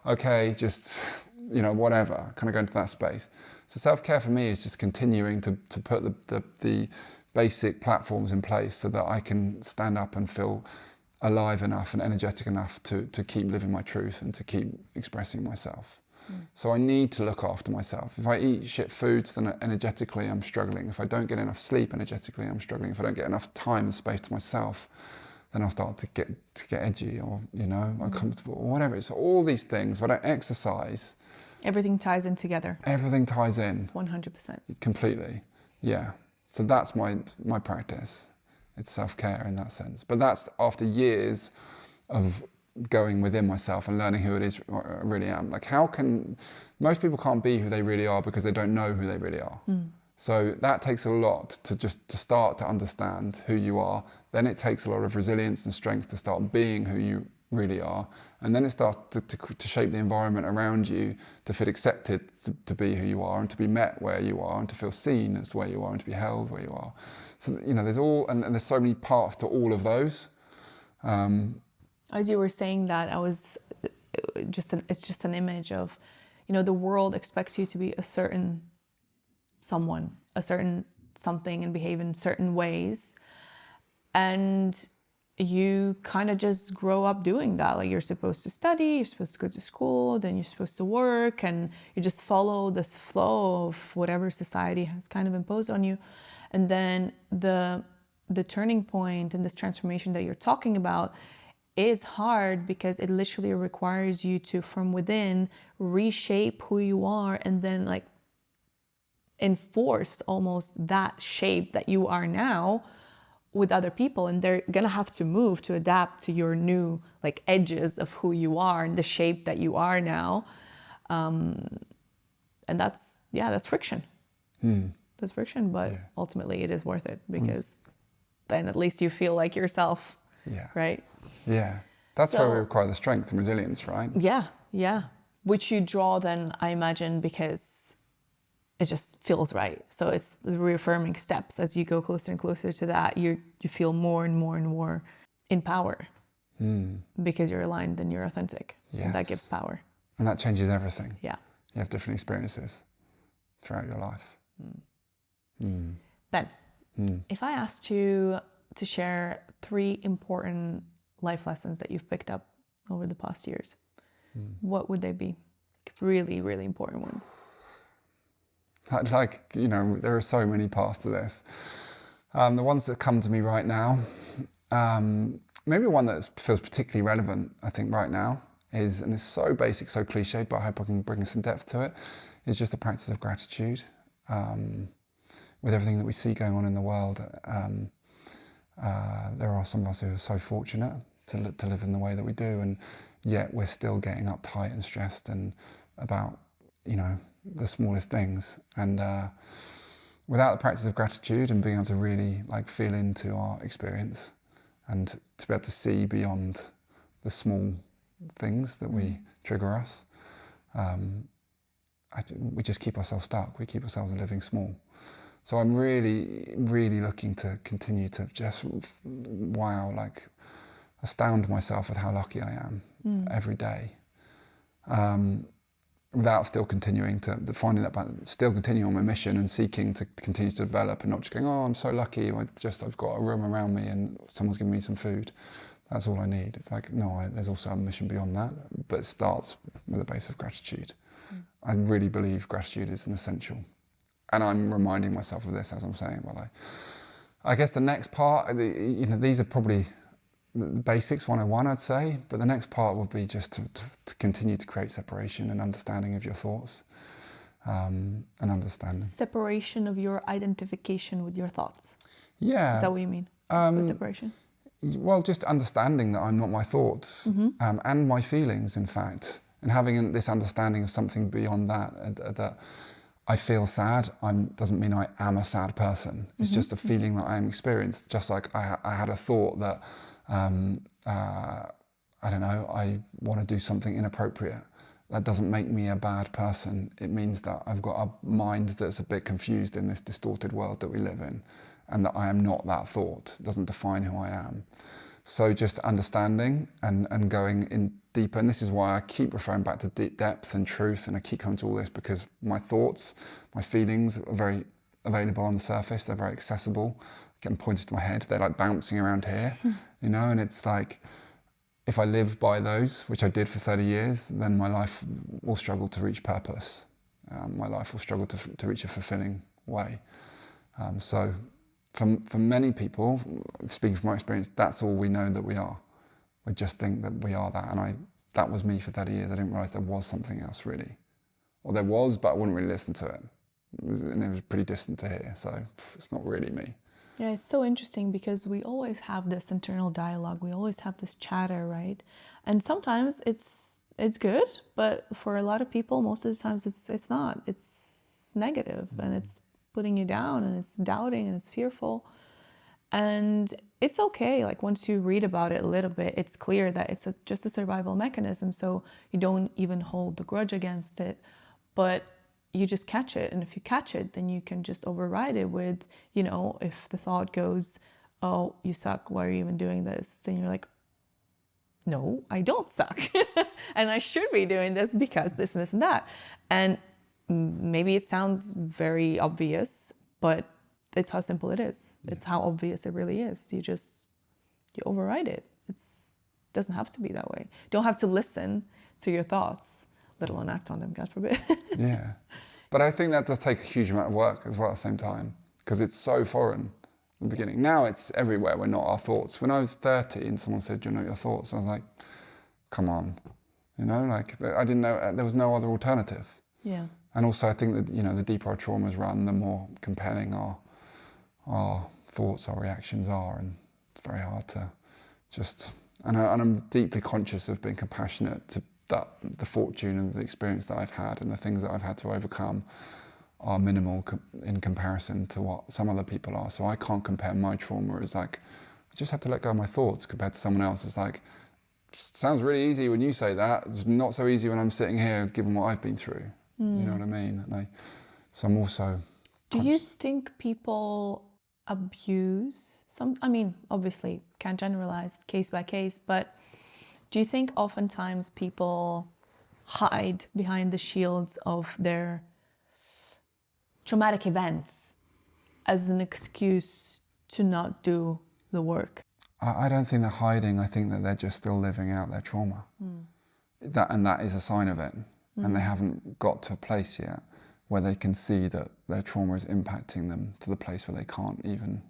okay, just, you know, whatever, kind of go into that space. So self-care for me is just continuing to put the basic platforms in place so that I can stand up and feel alive enough and energetic enough to keep living my truth and to keep expressing myself. So I need to look after myself. If I eat shit foods, then energetically I'm struggling. If I don't get enough sleep, energetically I'm struggling. If I don't get enough time and space to myself, then I'll start to get edgy or, you know, uncomfortable or whatever. It's all these things. If I don't exercise, everything ties in together. Everything ties in. 100%. Completely. Yeah. So that's my practice. It's self-care in that sense. But that's after years of going within myself and learning who it is I really am. Like, most people can't be who they really are because they don't know who they really are. So that takes a lot to start to understand who you are. Then it takes a lot of resilience and strength to start being who you really are, and then it starts to shape the environment around you to feel accepted to be who you are, and to be met where you are, and to feel seen as where you are, and to be held where you are. So, you know, there's there's so many parts to all of those. As you were saying that, it's just an image of, you know, the world expects you to be a certain someone, a certain something, and behave in certain ways, and you kind of just grow up doing that. Like, you're supposed to study, you're supposed to go to school, then you're supposed to work, and you just follow this flow of whatever society has kind of imposed on you. And then the turning point and this transformation that you're talking about is hard, because it literally requires you to, from within, reshape who you are, and then like enforce almost that shape that you are now with other people. And they're gonna have to move to adapt to your new like edges of who you are and the shape that you are now. And that's friction. That's friction, but ultimately it is worth it, because then at least you feel like yourself. Right? Yeah. That's where we require the strength and resilience, right? Yeah. Which you draw then, I imagine, because it just feels right. So it's the reaffirming steps. As you go closer and closer to that, you feel more and more and more in power, because you're aligned and you're authentic. Yes. And that gives power. And that changes everything. Yeah. You have different experiences throughout your life. Ben, if I asked you to share 3 important life lessons that you've picked up over the past years, what would they be? Really, really important ones. Like, there are so many parts to this. The ones that come to me right now, maybe one that feels particularly relevant, I think, right now is, and it's so basic, so cliched, but I hope I can bring some depth to it, is just the practice of gratitude. With everything that we see going on in the world, there are some of us who are so fortunate to live in the way that we do, and yet we're still getting uptight and stressed and about, the smallest things. And without the practice of gratitude and being able to really like feel into our experience and to be able to see beyond the small things that we trigger us, we just keep ourselves stuck. We keep ourselves living small. So I'm really, really looking to continue to just, astound myself with how lucky I am every day. Without still continuing still continuing on my mission and seeking to continue to develop, and not just going, I'm so lucky, I've got a room around me and someone's giving me some food. That's all I need. It's like, no, there's also a mission beyond that, but it starts with a base of gratitude. I really believe gratitude is an essential. And I'm reminding myself of this as I'm saying. Well, I guess the next part, these are probably the basics 101, I'd say, but the next part would be just to continue to create separation and understanding of your thoughts, and understanding. Separation of your identification with your thoughts. Yeah. Is that what you mean? With separation? Well, just understanding that I'm not my thoughts, and my feelings, in fact, and having this understanding of something beyond that I feel sad doesn't mean I am a sad person. It's just a feeling that I am experienced. Just like I had a thought that, I don't know, I want to do something inappropriate. That doesn't make me a bad person. It means that I've got a mind that's a bit confused in this distorted world that we live in, and that I am not that thought. It doesn't define who I am. So just understanding and going in deeper. And this is why I keep referring back to depth and truth, and I keep coming to all this, because my thoughts, my feelings are very available on the surface. They're very accessible. Getting pointed to my head. They're like bouncing around here, and it's like, if I live by those, which I did for 30 years, then my life will struggle to reach purpose. My life will struggle to reach a fulfilling way. So for many people, speaking from my experience, that's all we know that we are. We just think that we are that. And that was me for 30 years. I didn't realize there was something else, really. Or there was, but I wouldn't really listen to it. And it was pretty distant to hear. So it's not really me. Yeah, it's so interesting, because we always have this internal dialogue. We always have this chatter, right? And sometimes it's good, but for a lot of people, most of the times it's not. It's negative, and it's putting you down, and it's doubting, and it's fearful. And it's okay. Like, once you read about it a little bit, it's clear that it's just a survival mechanism. So you don't even hold the grudge against it, but you just catch it. And if you catch it, then you can just override it with, if the thought goes, oh, you suck, why are you even doing this? Then you're like, no, I don't suck. And I should be doing this because this and that. And maybe it sounds very obvious, but it's how simple it is. It's how obvious it really is. You just you override it. It doesn't have to be that way. You don't have to listen to your thoughts, let alone act on them, God forbid. Yeah. But I think that does take a huge amount of work as well at the same time, because it's so foreign in the beginning. Now it's everywhere. We're not our thoughts. When I was 30 and someone said, "You're not your thoughts," I was like, come on. You know, like I didn't know, there was no other alternative. Yeah. And also I think that, you know, the deeper our traumas run, the more compelling our thoughts, our reactions are. And it's very hard to just, and I'm deeply conscious of being compassionate to the fortune and the experience that I've had, and the things that I've had to overcome are minimal in comparison to what some other people are. So I can't compare my trauma as like, I just had to let go of my thoughts, compared to someone else. It's like, sounds really easy when you say that. It's not so easy when I'm sitting here, given what I've been through. You know what I mean? And so I'm also Do you think people abuse some? I mean, obviously, can't generalize case by case, but do you think oftentimes people hide behind the shields of their traumatic events as an excuse to not do the work? I don't think they're hiding. I think that they're just still living out their trauma. That is a sign of it. And they haven't got to a place yet where they can see that their trauma is impacting them to the place where they can't even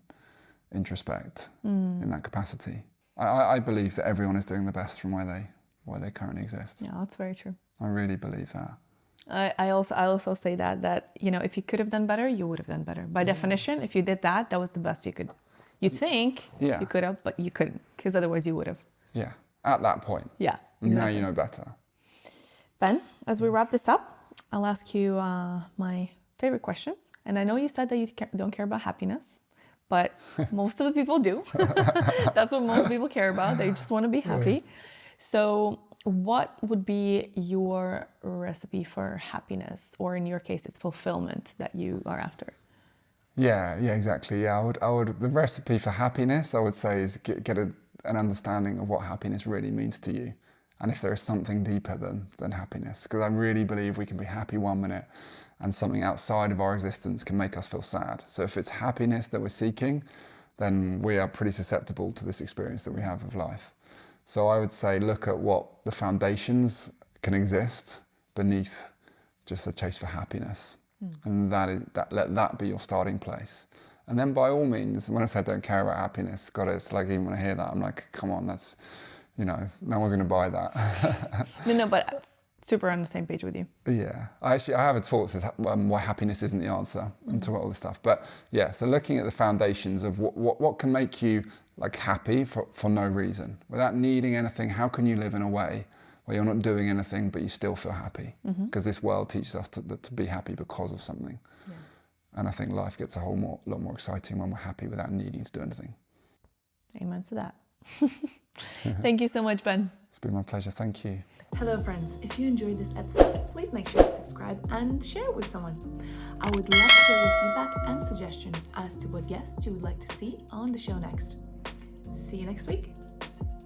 introspect in that capacity. I believe that everyone is doing the best from where they currently exist. Yeah, that's very true. I really believe that. I also say that, you know, if you could have done better, you would have done better. By definition, if you did that, that was the best you could. You think you could have, but you couldn't, because otherwise you would have. Yeah, at that point. Yeah, exactly. Now you know better. Ben, as we wrap this up, I'll ask you my favorite question. And I know you said that you don't care about happiness, but most of the people do. That's what most people care about. They just want to be happy. So what would be your recipe for happiness, or in your case, it's fulfillment that you are after? Yeah, exactly. Yeah, I would. The recipe for happiness, I would say, is get an understanding of what happiness really means to you, and if there is something deeper than happiness. Because I really believe we can be happy one minute, and something outside of our existence can make us feel sad. So if it's happiness that we're seeking, then we are pretty susceptible to this experience that we have of life. So I would say, look at what the foundations can exist beneath just a chase for happiness. And let that be your starting place. And then by all means, when I say I don't care about happiness, God, it's like, even when I hear that, I'm like, come on, that's, you know, no one's going to buy that. No, but I'm super on the same page with you. Yeah, I have a talk that says why happiness isn't the answer, and talk about all this stuff. But yeah, so looking at the foundations of what can make you like happy for no reason, without needing anything. How can you live in a way where you're not doing anything but you still feel happy? Because this world teaches us to be happy because of something. Yeah. And I think life gets a lot more exciting when we're happy without needing to do anything. Amen to that. Thank you so much, Ben. It's been my pleasure. Thank you. Hello friends, if you enjoyed this episode, please make sure to subscribe and share it with someone. I would love to hear your feedback and suggestions as to what guests you would like to see on the show next. See you next week.